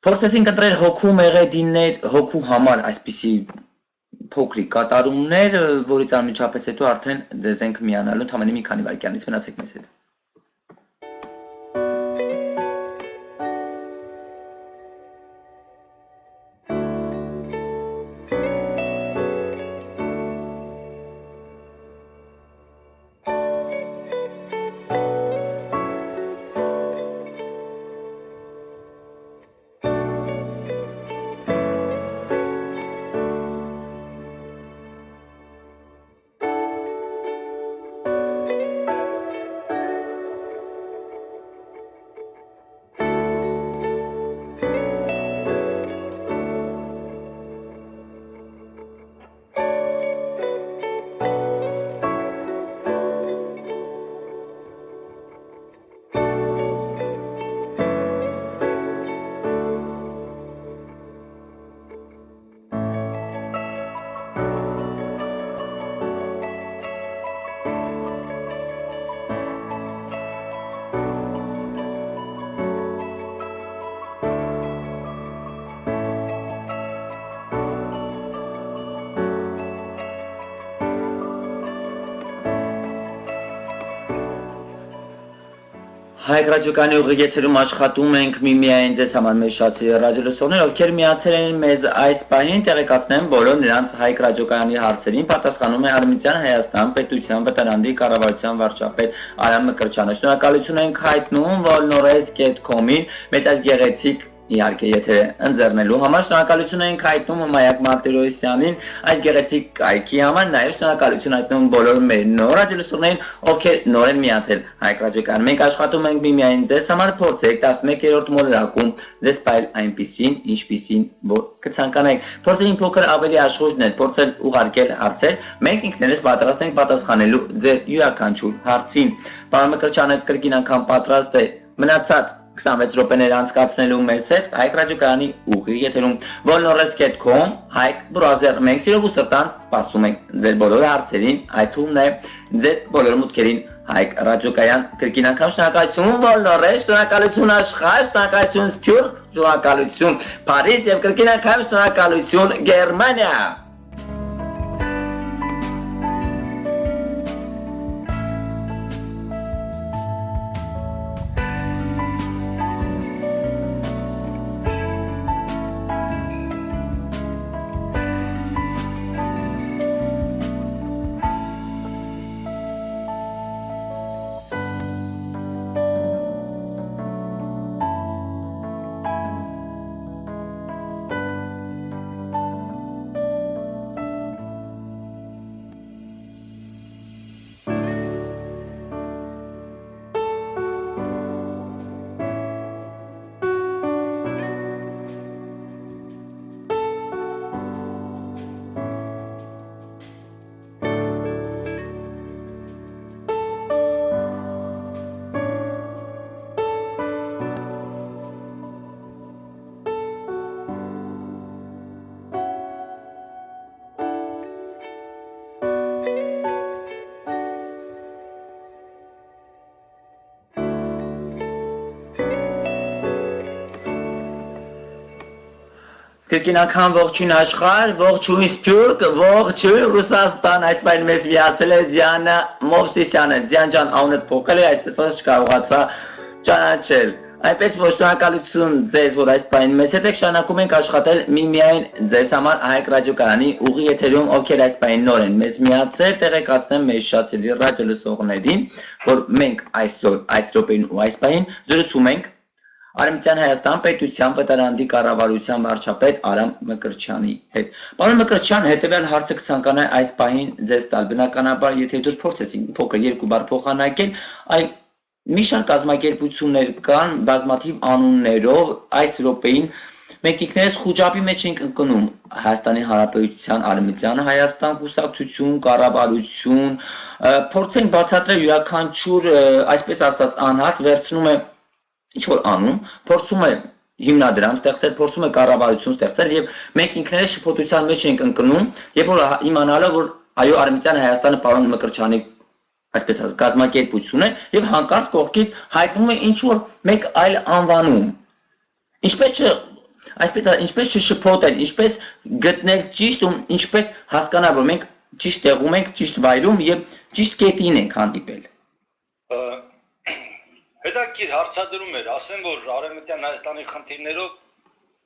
Փորձեցինք ընտրել հոգու մեղեդիներ, հոգու համար այսպիսի փոքրիկ կատարումներ, որից անմիջապես հետո արդեն ձեզ ենք միանալու, ընդամենը մի քանի վայրկյանից մնացեք մեզ հետ։ Հայք ռադիոկայանի ուղիղ եթերում աշխատում ենք միմիայն ձեզ համար մեր շատ սիրելի ռադիոլսողներ, ովքեր միացել են մեզ այս պահին, տեղեկացնեմ բոլոր նրանց Հայք ռադիոկայանի հարցերին պատասխանում է Արևմտյան Հայաստան պետության վտարանդի կառավարության վարչապետ Արամ Մկրտչյանը։ Շնորհակալություն ենք հայտնում volnores.com-ին մեծ այս գեղեցիկ իհարկե եթե ընձեռնելու համար, շնորհակալություն ենք հայտնում Մայակ Մարտիրոսյանին այս գեղեցիկ կայքի համար, նաև շնորհակալություն հայտնում բոլոր մեր նոր ռադիոլսողներին, ովքեր նոր են միացել Հայք ռադիոկայանը։ Մենք աշխատում ենք միմիայն ձեզ համար, փորձեք 11-րդ մոլորակում ձեզ պայել այնպիսին, ինչպիսին որ կցանկանայք։ Փորձենք փոքր ավելի աշխուժներ, փորձել ուղարկել հարցեր, մենք ինքներս պատրաստ ենք պատասխանելու ձեր յուրաքանչյուր հարցին։ Պարոն Մկրտչյանը կրկին անգամ պատրաստ է մնացած 26 րոպեներ անցկացնելու մեզ հետ Հայք ռադիոկայանի ուղիղ եթերում volnores.com Հայք բրազեր մենք սիրով ու սրտանց սպասում ենք ձեր բոլոր հարցերին, այդ թվում նաև ձեր բոլոր մուտքերին Հայք ռադիոկայան կրկին անգամ շնորհակալություն Volnores, շնորհակալություն Աշխարհ, շնորհակալություն Սփյուռք, շնորհակալություն Փարիզ եւ կրկին անգամ շնորհակալություն Գերմանիա։ Կրկինական ողջույն աշխարհ, ողջույն Սփյուռք, ողջույն Ռուսաստան, այս բան մեզ միացել է Դիանա Մովսիսյանը, Դիան ջան անունդ փոխել է, այսպես ասած չկարողացա ճանաչել։ Այնպես որ շնորհակալություն ձեզ, որ այս բանին մեզ հետ եք, շարունակում ենք աշխատել միմիայն ձեզ համար Հայք ռադիոկայանի ուղի եթերում, ովքեր այս բանին նոր են մեզ միացել, տեղեկացնեմ մեզ շատ սիրելի ռադիո լսողներին, որ մենք այսօր այս րոպեին ու այս բանին զրուցում ենք Արևմտյան Հայաստան պետության պետարանի կառավարության վարչապետ Արամ Մկրտչյանի հետ։ Պարոն Մկրտչյան, հետևյալ հարցը կցանկանայի այս պահին ձեզ տալ։ Բնականաբար, եթե դուք փորձեցիք փոքր երկու բառ փոխանակել, այլ մի շարք կազմակերպություններ կան բազմաթիվ անուններով այս րոպեին մենք ինքներս խոճապի մեջ ենք ընկնում Հայաստանի Հանրապետության Արևմտյան Հայաստան կուսակցություն, կառավարություն, փորձենք բացատրել յուրաքանչյուր, այսպես ասած, անհատ վերցնում է ինչ որ անում, փորձում է հիմնադրամ ստեղծել, փորձում է կառավարություն ստեղծել եւ մենք ինքներս շփոթության մեջ ենք ընկնում, երբ որ իմանալով որ այո Արևմտյան Հայաստանը պարոն Մկրտչյանի այսպես ասած կազմակերպություն է եւ հանկարծ կողքից հայտնում է ինչ որ մեկ այլ անվանում։ Ինչպես չշփոթել, ինչպես գտնել ճիշտ ու ինչպես հասկանալ որ մենք ճիշտ տեղում ենք, ճիշտ վայրում եւ ճիշտ կետին ենք հանդիպել։
Հետաքրքիր հարցադրում էր, ասեմ, որ Արևմտյան Հայաստանի խնդիրներով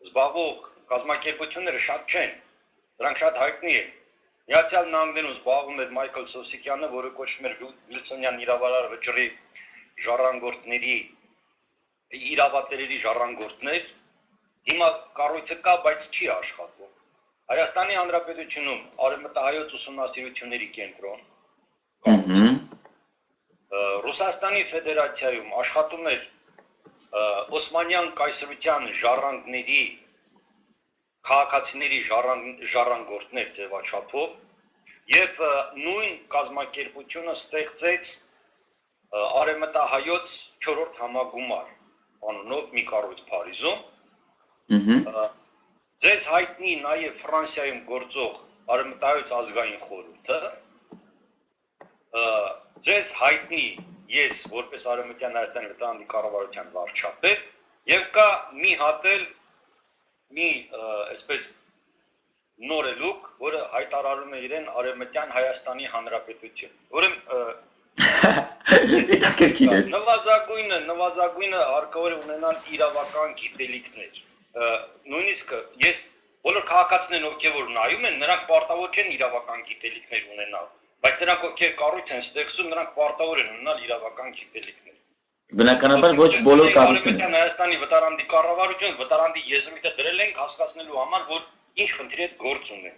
զբաղվող կազմակերպությունները շատ չեն, դրանք շատ հայտնի են։ Միացյալ Նահանգներում զբաղվում էր Մայքլ Սովսիկյանը, որը կոչվում էր Վիլսոնյան իրավարար վճռի ժառանգորդների իրավատերերի ժառանգորդներ, հիմա կառույցը կա, բայց չի աշխատում։ Հայաստանի Հանրապետությունում Արևմտահայոց ուսումնասիրությունների կենտրոն Ռուսաստանի Ֆեդերացիայում աշխատում էր Օսմանյան կայսրության ժառանգների քաղաքացիների ժառանգորդներ ձևաչափով եւ նույն կազմակերպությունը ստեղծեց Արևմտահայոց 4-րդ համագումար անունով մի կառույց Փարիզում ձեզ հայտնի նաեւ Ֆրանսիայում գործող Արևմտահայոց ազգային խորհուրդը ձեզ հայտնի ես որպես Արևմտյան Հայաստանի պետարանի կառավարության վարչապետ եւ կա մի հատ էլ մի այսպես նորելուկ, որը հայտարարում է իրեն Արևմտյան Հայաստանի Հանրապետություն, որը նվազագույնը հարկավոր է ունենալ իրավական գիտելիքներ, նույնիսկ ես բոլոր քաղաքացիներն ովքեր որ նայում են, նրանք պարտավոր չեն իրավական գիտելիքներ ունենալ Բայց նրանք ովքեր կառույց են ստեղծում, նրանք պարտավոր են ունենալ իրավական գիտելիքներ։
Բնականաբար ոչ բոլոր կառույցները։
Արևմտյան Հայաստանի վտարանդի կառավարությունը վտարանդի եզրույթը դրել ենք հասկացնելու համար, որ ինչ խնդրի հետ գործ ունեն։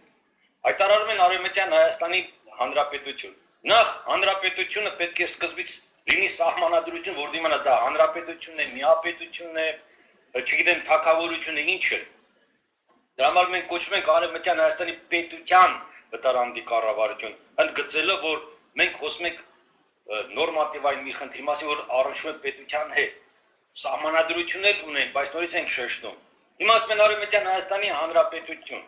Հայտարարում են Արևմտյան Հայաստանի Հանրապետություն։ Նախ հանրապետությունը պետք է սկզբից լինի սահմանադրություն, որ դիմանա դա հանրապետությունն է, միապետությունն է, չգիտեմ, թագավորությունը ինչ է։ Դրա համար մենք կոչում ենք Արևմտյան Հայաստանի պետության վտարանդի կառավարություն, ընդգծելով, որ մենք խոսում ենք նորմատիվային մի խնդրի մասին, որ առնչվում է պետության հետ։ Սահմանադրություններ ունեն, բայց նորից ենք շեշտում։ Հիմա ասում են Արևմտյան Հայաստանի Հանրապետություն։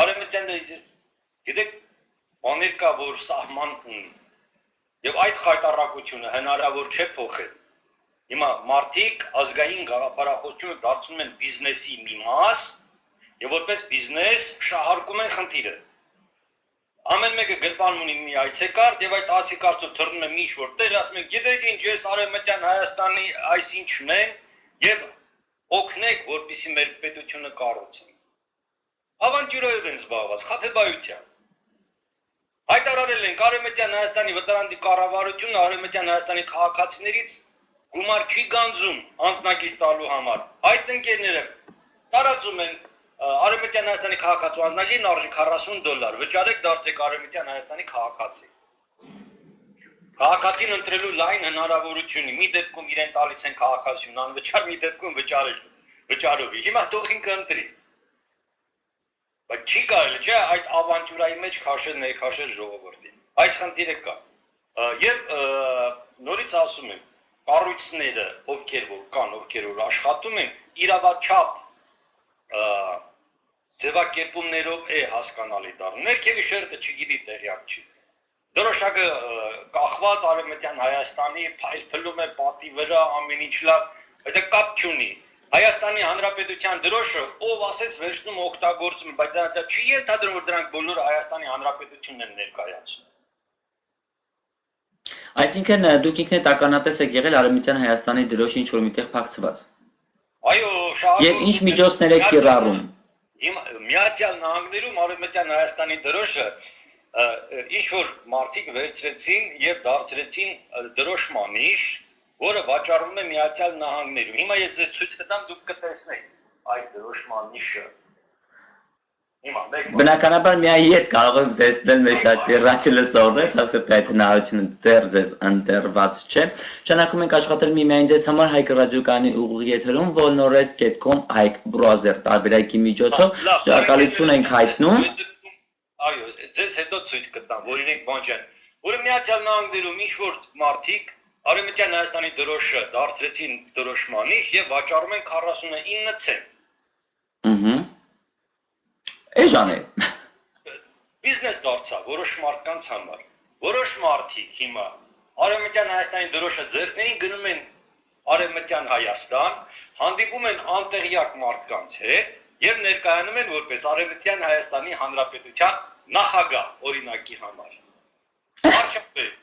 Արևմտյանը գիտեք, բաներ կա, որ սահման ունի։ Եվ այդ խայտառակությունը հնարավոր չէ փոխել։ Հիմա մարդիկ ազգային գաղափարախոսությունը դարձնում են բիզնեսի մի մաս, եւ որպես բիզնես շահարկում են խնդիրը։ Ամեն մեկը գրպանում ունի մի այցեկարտ եւ այդ այցեկարտը թռնում է մի ինչ-որ տեղ, ասում են, գիտեք ինչ, ես Արևմտյան Հայաստանի այսինչն եմ եւ օգնեք, որպեսզի մեր պետությունը կառուցեն։ Ավանտյուրայով են զբաղված, խաթեբայությամբ։ Հայտարարել են Արևմտյան Հայաստանի վտարանդի կառավարությունը Արևմտյան Հայաստանի քաղաքացիներից գումար չի գանձում անձնագիր տալու համար։ Այդ ընկերները տարածում են Արևմտյան Հայաստանի քաղաքացու անձնագիրն արժի $40, վճարեք դարձեք Արևմտյան Հայաստանի քաղաքացի։ Քաղաքացին ընտրելու լայն հնարավորություն ունի, մի դեպքում իրեն տալիս են քաղաքացիություն անվճար, մի դեպքում վճարովի։ Հիմա թող ինքը ընտրի։ Բայց չի կարելի, չէ, այդ ավանտյուրայի մեջ քաշել ներքաշել ժողովրդին։ Այս խնդիրը կա։ Եվ նորից ասում եմ, կառույցները, ովքեր որ կան, ովքեր որ աշխատում են, իրավաչափ ձևակերպումներով է հասկանալի դառնում։ Ներքևի շերտը չգիտի տեղյակ չի։ Դրոշակը կախված Արևմտյան Հայաստանի փայլփլում է պատի վրա ամեն ինչ լավ, դա կապ չունի։ Հայաստանի Հանրապետության դրոշը ով ասեց վերջնում օգտագործում, բայց դա չի ենթադրում, որ դրանք բոլորը Հայաստանի Հանրապետությունն են ներկայացնում։
Այսինքն դուք ինքներդ ականատես եք եղել Արևմտյան Հայաստանի դրոշի ինչ որ միտեղ փակցված։
Այո, շահագործում։
Եվ ինչ միջոցներ եք կիրառում։
Միացյալ Նահանգներում Արևմտյան Հայաստանի դրոշը ինչ որ մարդիկ վերցրեցին եւ դարձրեցին դրոշմանիշ, որը վաճառվում է Միացյալ Նահանգներում։ Հիմա ես ձեզ ցույց կտամ, դուք կտեսնեք այդ դրոշմանիշը։ Հիմա
Բնականաբար միայն ես կարող եմ տեսնել մեր շատ երաչի լսողներ, ցավոք այդ հնարավորությունը դեռ ձեզ ընտրված չէ։ Շնորհակալ ենք աշխատել միմիայն ձեզ համար Հայք ռադիոկայանի ուղիղ եթերում volnores.com Հայք browser տարբերակի միջոցով շնորհակալություն ենք հայտնում։
Այո, ձեզ հետո ցույց կտամ, որ իրենք բան չեն։ Որը Միացյալ Նահանգներում ինչ որ մարդիկ Արևմտյան Հայաստանի դրոշը դարձրեցին դրոշմանիշ եւ վաճառում են 49 ցենտ։
Էժան է։
Բիզնես դարձավ որոշ մարդկանց համար։ Որոշ մարդիկ հիմա Արևմտյան Հայաստանի դրոշը ձեռքներին գնում են Արևմտյան Հայաստան, հանդիպում են անտեղյակ մարդկանց հետ եւ ներկայանում են որպես Արևմտյան Հայաստանի Հանրապետության նախագահ օրինակի համար։ Արժանապետ։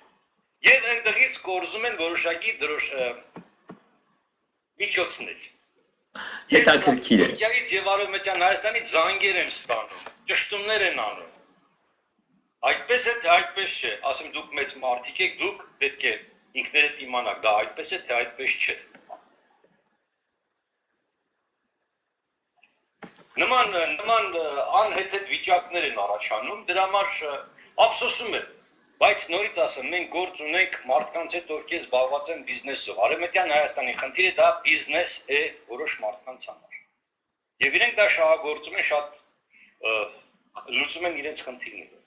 Եվ այնտեղից կորզում են որոշակի դրոշ միջոցներ։
Հետաքրքիր է։
Թուրքիայից եւ Արևմտյան Հայաստանից զանգեր են ստանում, ճշտումներ են անում։ Այդպես է թե այդպես չէ, ասեմ դուք մեծ մարդիկ եք, դուք պետք է ինքներդ իմանաք, դա այդպես է թե այդպես չէ։ Նման անհեթեթ վիճակներ են առաջանում, դրա համար ափսոսում եմ, բայց նորից ասեմ, մենք գործ ունենք մարդկանց հետ, ովքեր զբաղված են բիզնեսով։ Արևմտյան Հայաստանի խնդիրը դա բիզնես է որոշ մարդկանց համար։ Եվ իրենք դա շահագործում են շատ լուծում են իրենց խնդիրները։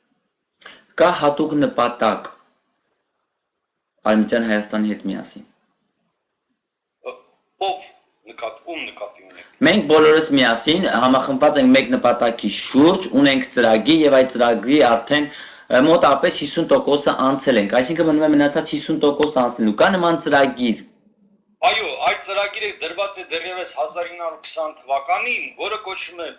Կա հատուկ նպատակ Արևմտյան Հայաստանի հետ միասին։
Ով նկատի ունենք։
Մենք բոլորս միասին համախմբված ենք մեկ նպատակի շուրջ, ունենք ծրագիր եւ այդ ծրագրի արդեն մոտավորապես 50%-ը անցել ենք, այսինքն մնում է մնացած 50% անցնելու։ Կա նման ծրագիր։
Այո, այդ ծրագիրը դրված է դեռևս 1920 թվականին, որը կոչվում է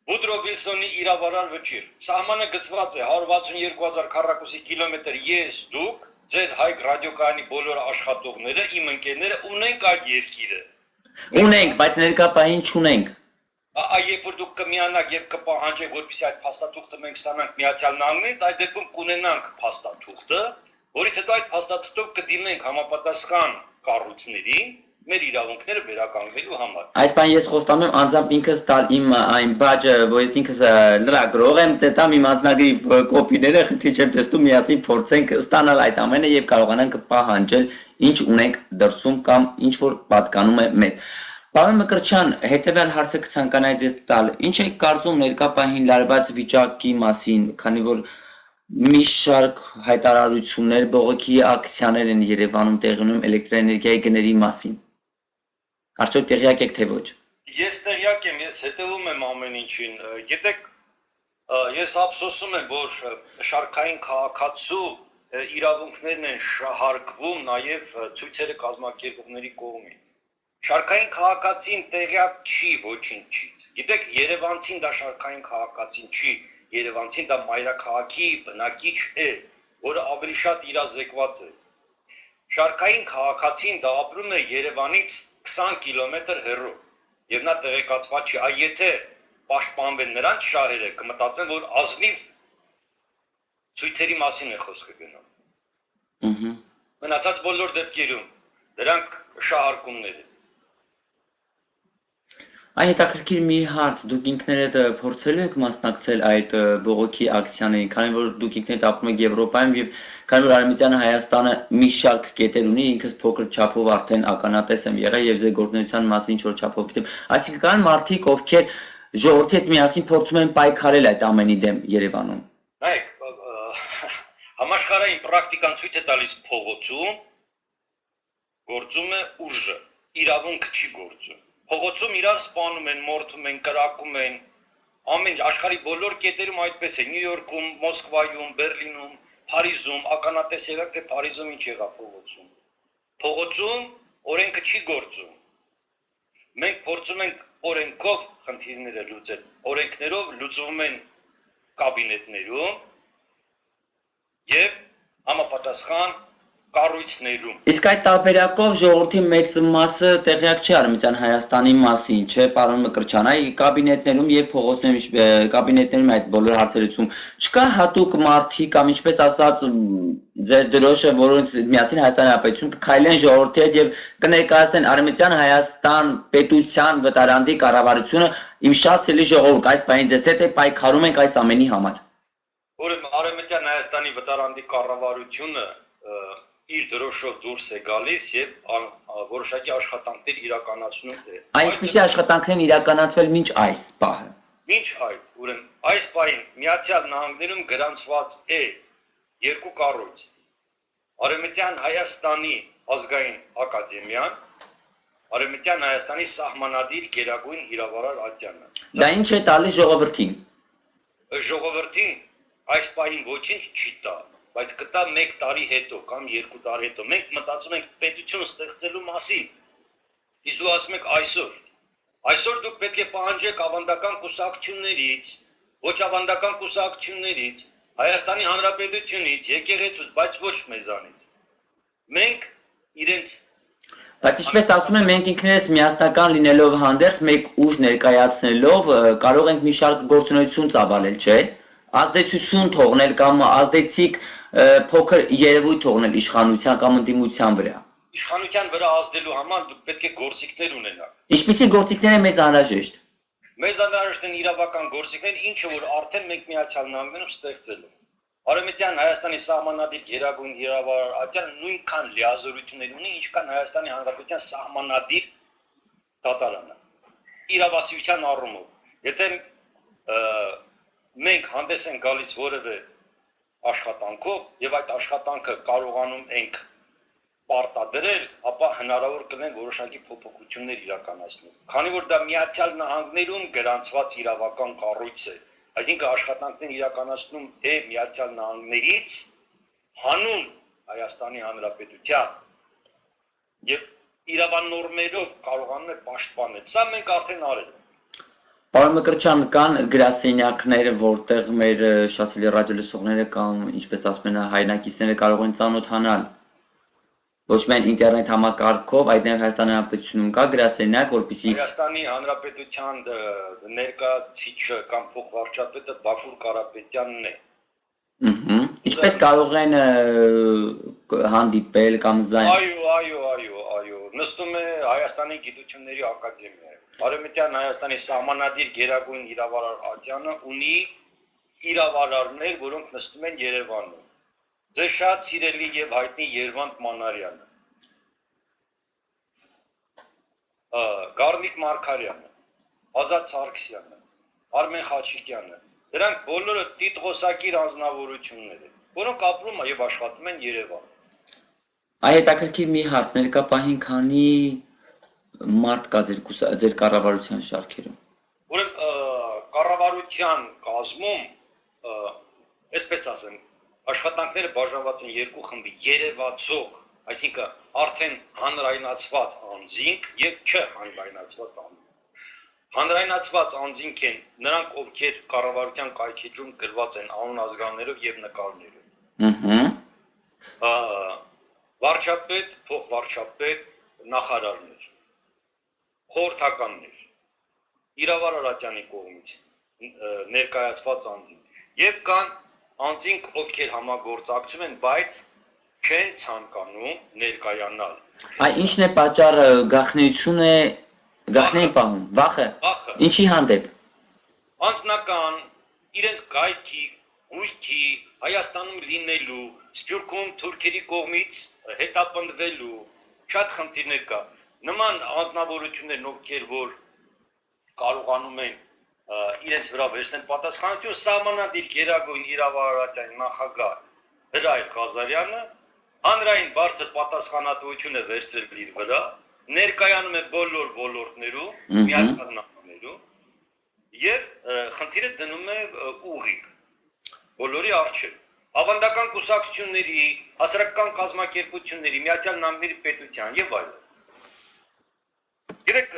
Վուդրո Վիլսոնի իրավարար վճիռ։ Սահմանը գծված է 162,000 քառակուսի կիլոմետր ես դուք, ձեր Հայք ռադիոկայանի բոլոր աշխատողները, իմ ընկերները ունենք այդ երկիրը։
Ունենք, բայց ներկա պահին չունենք։
Երբ որ դուք կմիանաք եւ կպահանջեք, որպեսզի այդ փաստաթուղթը մենք ստանանք Միացյալ Նահանգներից, այդ դեպքում կունենանք փաստաթուղթը, որից հետո այդ փաստաթուղթով կդիմենք համապատասխան կառույցներին մեր իրավունքները վերականգնելու համար։
Այս բան ես խոստանում եմ անձամբ ինքս տալ իմ այն բաժը, որ ես ինքս լրագրող եմ, տամ իմ անձնագրի կոպիները, խնդրի չեմ տեսնում, միասին փորձենք ստանալ այդ ամենը եւ կարողանանք պահանջել ինչ ունենք դրսում կամ ինչ որ պատկանում է մեզ։ Պարոն Մկրտչյան, հետևյալ հարցը կցանկանայի ձեզ տալ։ Ինչ եք կարծում ներկա պահին լարված վիճակի մասին, քանի որ մի շարք հայտարարություններ, բողոքի ակցիաներ են Երևանում տեղի ունենում էլեկտրաէներգիայի գների մասին։ Արդյոք տեղյակ եք թե ոչ։
Ես տեղյակ եմ, ես հետևում եմ ամեն ինչին։ Գիտեք, ես ափսոսում եմ, որ շարքային քաղաքացու իրավունքներն են շահարկվում նաև ցույցերը կազմակերպողների կողմից։ Շարքային քաղաքացին տեղյակ չի ոչինչից։ Գիտեք, Երևանցին դա շարքային քաղաքացին չի, Երևանցին դա մայրաքաղաքի բնակիչ է, որը ավելի շատ իրազեկված է։ Շարքային քաղաքացին դա ապրում է Երևանից 20 կիլոմետր հեռու, եւ նա տեղեկացված չի, այ եթե պաշտպանվեն նրանց շահերը, կմտածեն, որ ազնիվ ցույցերի մասին է խոսքը գնում։ Մնացած բոլոր դեպքերում դրանք շահարկումներ են։
Այն հետաքրքիր մի հարց, դուք ինքներդ փորձելու եք մասնակցել այդ բողոքի ակցիաներին, քանի որ դուք ինքներդ ապրում եք Եվրոպայում եւ քանի որ Արևմտյան Հայաստանը մի շարք կետեր ունի, ինքս փոքր չափով արդեն ականատես եմ եղել եւ ձեր գործունեության մասին ինչ որ չափով գիտեմ։ Այսինքն կան մարդիկ, ովքեր ժողովրդի հետ միասին փորձում են պայքարել այդ ամենի դեմ Երևանում։
Նայեք, համաշխարհային պրակտիկան ցույց է տալիս փողոցում գործում է ուժը, իրավունք չի գործում։ Փողոցում իրար սպանում են, մորթում են, կրակում են, ամեն աշխարհի բոլոր կետերում այդպես է, Նյու Յորքում, Մոսկվայում, Բերլինում, Փարիզում, ականատես եղեք թե Փարիզում ինչ եղավ փողոցում։ Փողոցում օրենքը չի գործում։ մենք փորձում ենք օրենքով խնդիրները լուծել, օրենքներով լուծվում են կաբինետներում եւ համապատասխան կառույցներում։
Իսկ այդ տարբերակով ժողովրդի մեծ մասը տեղյակ չի Արևմտյան Հայաստանի մասին, չէ, պարոն Մկրտչյան, այ կաբինետներում եւ փողոցներում կաբինետներում այդ բոլոր հարցերում չկա հատուկ մարդի կամ ինչպես ասած ձեր դրոշը, որոնց միասին Հայաստանի Հանրապետություն կքայլեն ժողովրդի հետ եւ կներկայացնեն Արևմտյան Հայաստան պետության վտարանդի կառավարությունը իմ շատ սիրելի ժողովուրդ, այս բանի ձեզ հետ է պայքարում ենք այս ամենի համար։
Ուրեմն Արևմտյան Հայաստանի վտարանդի կառավարությունը իր դրոշով դուրս է գալիս եւ որոշակի աշխատանքներ իրականացնում է։
Ինչպիսի աշխատանքներ իրականացվել մինչ այս պահը։
Մինչ այդ, ուրեմն այս պահին Միացյալ Նահանգներում գրանցված է երկու կառույց։ Արևմտյան Հայաստանի ազգային ակադեմիան, Արևմտյան Հայաստանի սահմանադիր գերագույն իրավարար ատյանը։
Դա ինչ է տալիս ժողովրդին։
Ժողովրդին այս պահին ոչինչ չի տա, բայց կտա 1 տարի հետո կամ 2 տարի հետո։ Մենք մտածում ենք պետություն ստեղծելու մասին։ Իսկ դու ասում եք այսօր դուք պետք է պահանջեք ավանդական կուսակցություններից, ոչ ավանդական կուսակցություններից, Հայաստանի Հանրապետությունից, եկեղեցուց, բայց ոչ մեզանից։ Մենք իրենց
Բայց ինչպես ասում եմ, մենք ինքներս միասնական լինելով հանդերձ մեկ ուժ ներկայացնելով կարող ենք մի շարք գործունեություն ծավալել, չէ՞։ Ազդեցություն թողնել կամ ազդեցիկ փոքր երևույթ թողնել իշխանության կամ ընդդիմության վրա։
Իշխանության վրա ազդելու համար դուք պետք է գործիքներ ունենաք։
Ինչպիսի գործիքներ են մեզ անհրաժեշտ։
Մեզ անհրաժեշտ են իրավական գործիքներ, ինչը որ արդեն մենք Միացյալ Նահանգներում ստեղծել ենք։ Արևմտյան Հայաստանի սահմանադիր գերագույն իրավարար ատյանը նույնքան լիազորություններ ունի, ինչքան Հայաստանի Հանրապետության սահմանադիր դատարանը։ Իրավասության առումով, եթե մենք հանդես ենք գալիս որևէ աշխատանքով եւ այդ աշխատանքը կարողանում ենք պարտադրել, ապա հնարավոր կլինեն որոշակի փոփոխություններ իրականացնել։ Քանի որ դա Միացյալ Նահանգներում գրանցված իրավական կառույց է, այսինքն աշխատանքներ իրականացնում է Միացյալ Նահանգներից հանուն Հայաստանի Հանրապետության եւ իրավանորմերով կարողանում է պաշտպանել։ Սա մենք արդեն արել ենք։
Պարոն Մկրտչյան, կան գրասենյակներ, որտեղ մեր շատ սիրելի ռադիոլսողները կամ ինչպես ասում են հայրենակիցները կարող են ծանոթանալ ոչ միայն ինտերնետ համակարգով, այլ նաև Հայաստանի Հանրապետությունում կա գրասենյակ, որպեսզի
Հայաստանի Հանրապետության ներկայացուցիչը կամ փոխվարչապետը Բաքուր Կարապետյանն է։
Ինչպես կարող են հանդիպել կամ զայն։
Այո, նստում է Հայաստանի Գիտությունների Ակադեմիայում։ Արևմտյան Հայաստանի սահմանադիր գերագույն իրավարար ատյանը ունի իրավարարներ, որոնք նստում են Երևանում։ Ձեզ շատ սիրելի եւ հայտնի Երվանդ Մանարյանը, Գառնիկ Մարգարյանը, Ազատ Սարգսյանը, Արմեն Խաչիկյանը, դրանք բոլորը տիտղոսակիր անձնավորություններ են, որոնք ապրում եւ աշխատում են Երևանում։
Այ հետաքրքիր մի հարց, ներկա պահին քանի մարդ կա ձեր կառավարության շարքերում։
Ուրեմն կառավարության կազմում, այսպես ասեմ, աշխատանքները բաժանված են երկու խմբի՝ երևացող, այսինքն արդեն հանրայնացված անձինք եւ չհանրայնացված անձինք։ Հանրայնացված անձինք են նրանք, ովքեր կառավարության կայքեջում գրված են անուն ազգաններով եւ նկարներով։ Վարչապետ, փոխվարչապետ, նախարարներ, խորհրդականներ, իրավարար ատյանի կողմից ներկայացված անձինք եւ կան անձինք, ովքեր համագործակցում են, բայց չեն ցանկանում ներկայանալ։ Այ
ինչն է պատճառը, գաղտնիություն է, գաղտնի պահում, վախը։ Ինչի հանդեպ։
Անձնական, իրենց գայքի, գույքի, Հայաստանում լինելու, Սփյուռքում թուրքերի կողմից հետապնդվելու շատ խնդիրներ կա։ Նման անձնավորություններ, ովքեր որ կարողանում են իրենց վրա վերցնել պատասխանատվություն, սահմանադիր գերագույն իրավարարատյանի նախագահ Հրայր Ղազարյանը հանրային բարձր պատասխանատվություն է վերցրել իր վրա, ներկայանում է բոլոր ոլորտներում, Միացյալ Նահանգներում եւ խնդիրը դնում է ուղիղ բոլորի առջև։ Ավանդական կուսակցությունների, հասարակական կազմակերպությունների, Միացյալ Նահանգների պետության եւ այլն։ Գիտեք,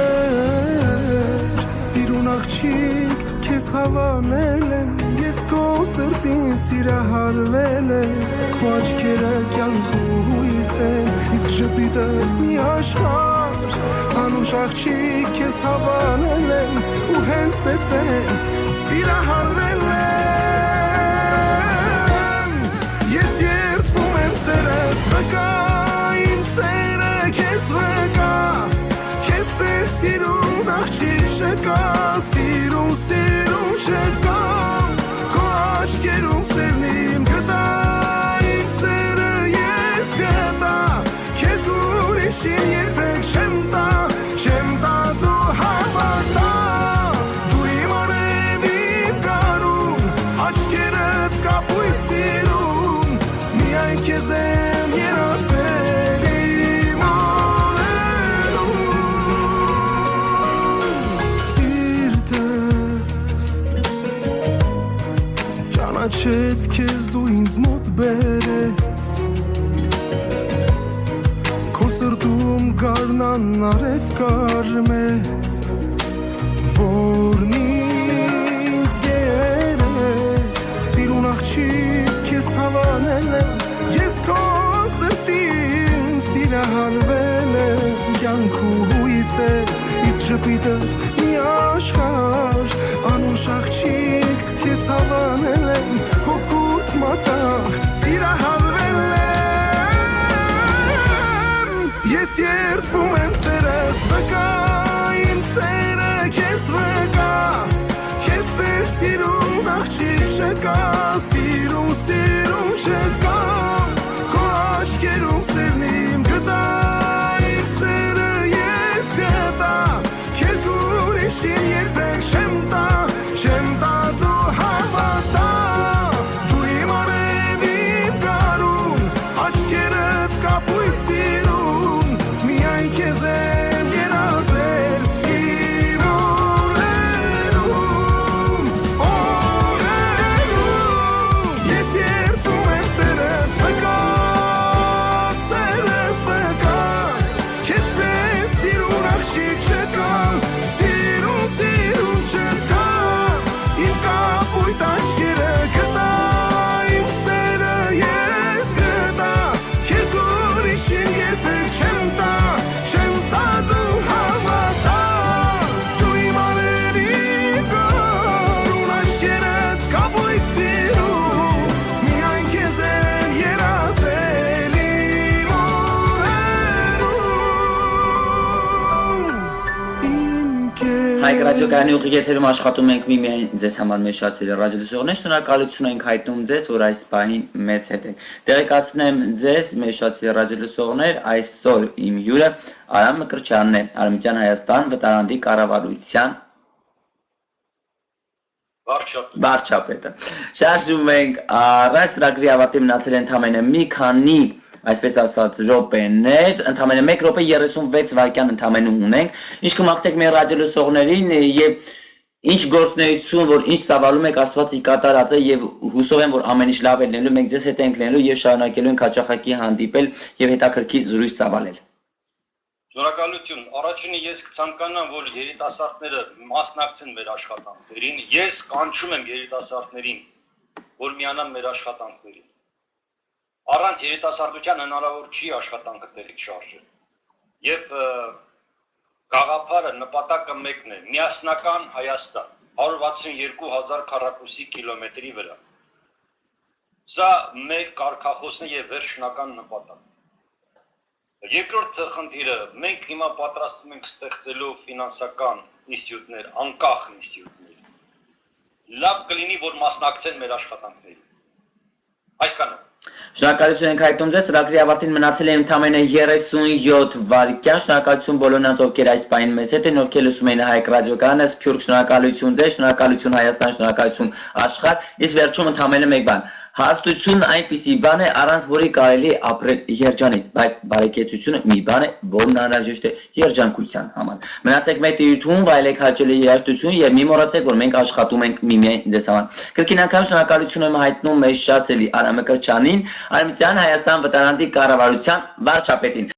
աղջիկ քեզ հավանել եմ ես քո սրտին սիրահարվել եմ քո աչքերը կյանքույս են իսկ ժպիտը մի աշխարհ անուշ աղջիկ քեզ հավանել եմ ու հենց տեսել սիրահարվել եմ ես երդվում եմ սերս վկա իմ սերը քեզ վկա քեզ պես սիրուն աղջիկ չկա սիրուն չկա քո աչքերում սերն իմ գտա իմ սերը ես գտա քեզ ուրիշին երբեք չեմ տա դու հավատա դու իմ արև իմ կարուն աչքերդ կապույտ սիրուն միայն քեզ եմ երազել իմ օրերում սիրտս ճանաչեց քեզ ու ինձ մոտ բերեց քո սրտում գարնան արև կարմեց որն ինձ գերեց սիրուն աղջիկ քեզ հավանել եմ ես քո սրտին սիրահարվել եմ կյանքույս ես իսկ ժպիտդ մի աշխարհ անուշ աղջիկ քեզ հավանել եմ հոգուտ մատաղ սիրահարվել եմ ես երդվում եմ սերս վկա իմ սերը քեզ վկա քեզ պես սիրուն աղջիկ չկա սիրուն չկա քո աչքերում սերն իմ գտա իմ սերը ես գտա քեզ ուրիշին երբեք չեմ տա դու հավատա դու իմ արև իմ կարուն աչքերդ կապույտ սիրուն միայն քեզ եմ երազել իմ օրերում ես երդվում եմ սերս վկա քեզ պես սիրուն աղջիկ չկա սիրուն չկա իմ կապույտ աչքերը գտա իմ սերը ես գտա քեզ ուրիշին երբեք չեմ տա դու հավատա դու իմ արև իմ կարուն աչքերդ կապույտ սիրուն միայն քեզ եմ երազել իմ օրերում
Հայք ռադիոկայանի ուղիղ եթերում աշխատում ենք միմիայն ձեզ համար մեր շատ սիրելի ռադիոլսողներ, շնորհակալություն ենք հայտնում ձեզ, որ այս պահին մեզ հետ եք։ Տեղեկացնեմ ձեզ, մեր շատ սիրելի ռադիոլսողներ, այսօր իմ հյուրը Արամ Մկրտչյանն է, Արևմտյան Հայաստան վտարանդի կառավարության վարչապետը։ Շարժում ենք առաջ, ծրագրի ավարտի մնացել է ընդամենը մի քանի այսպես ասած րոպեներ, ընդամենը 1 րոպե 36 վայրկյան ընդամենը ունենք, ինչ կմաղթեք մեր ռադիոլսողներին եւ ինչ գործունեություն, որ ինչ ծավալում եք Աստվածի կատարածը եւ հուսով եմ, որ ամեն ինչ լավ է լինելու, մենք ձեզ հետ ենք լինելու եւ շարունակելու ենք հաճախակի հանդիպել եւ հետաքրքիր զրույց ծավալել։
Շնորհակալություն։ Առաջինը ես կցանկանամ, որ երիտասարդները մասնակցեն մեր աշխատանքներին։ Ես կանչում եմ երիտասարդներին, որ միանան մեր աշխատանքներին։ Առանց երիտասարդության հնարավոր չի աշխատանքը տեղի շարժել։ Եվ գաղափարը նպատակը մեկն է՝ միասնական Հայաստան 162,000 քառակուսի կիլոմետրի վրա։ Սա մեր կարգախոսն է եւ վերջնական նպատակը։ Երկրորդ խնդիրը մենք հիմա պատրաստվում ենք ստեղծելու ֆինանսական ինստիտուտներ, անկախ ինստիտուտներ։ Լավ կլինի, որ մասնակցեն մեր աշխատանքներին։ Այսքանը։
Շնորհակալություն ենք հայտնում ձեզ, ծրագրի ավարտին մնացել է ընդամենը 37 վայրկյան, շնորհակալություն բոլորին, ովքեր այս պահին մեզ հետ են, ովքեր լսում են Հայք ռադիոկայանը, սփյուռք շնորհակալություն ձեզ, շնորհակալություն Հայաստան, շնորհակալություն աշխարհ, իսկ վերջում ընդամենը մեկ բան։ Հարստություն այնպիսի բան է, առանց որի կարելի ապրել երջանիկ, բայց բարեկեցությունը մի բան է, որն անհրաժեշտ է երջանկության համար։ Մնացեք մեծ տիրություն, վայելեք հաճելի երաժշտություն եւ մի մոռացեք, որ մենք աշխատում ենք միմիայն ձեզ համար։ Կրկին անգամ շնորհակալություն եմ հայտնում մեր շատ սիրելի Արամ Մկրտչյանին, Արևմտյան Հայաստան վտարանդի կառավարության վարչապետին։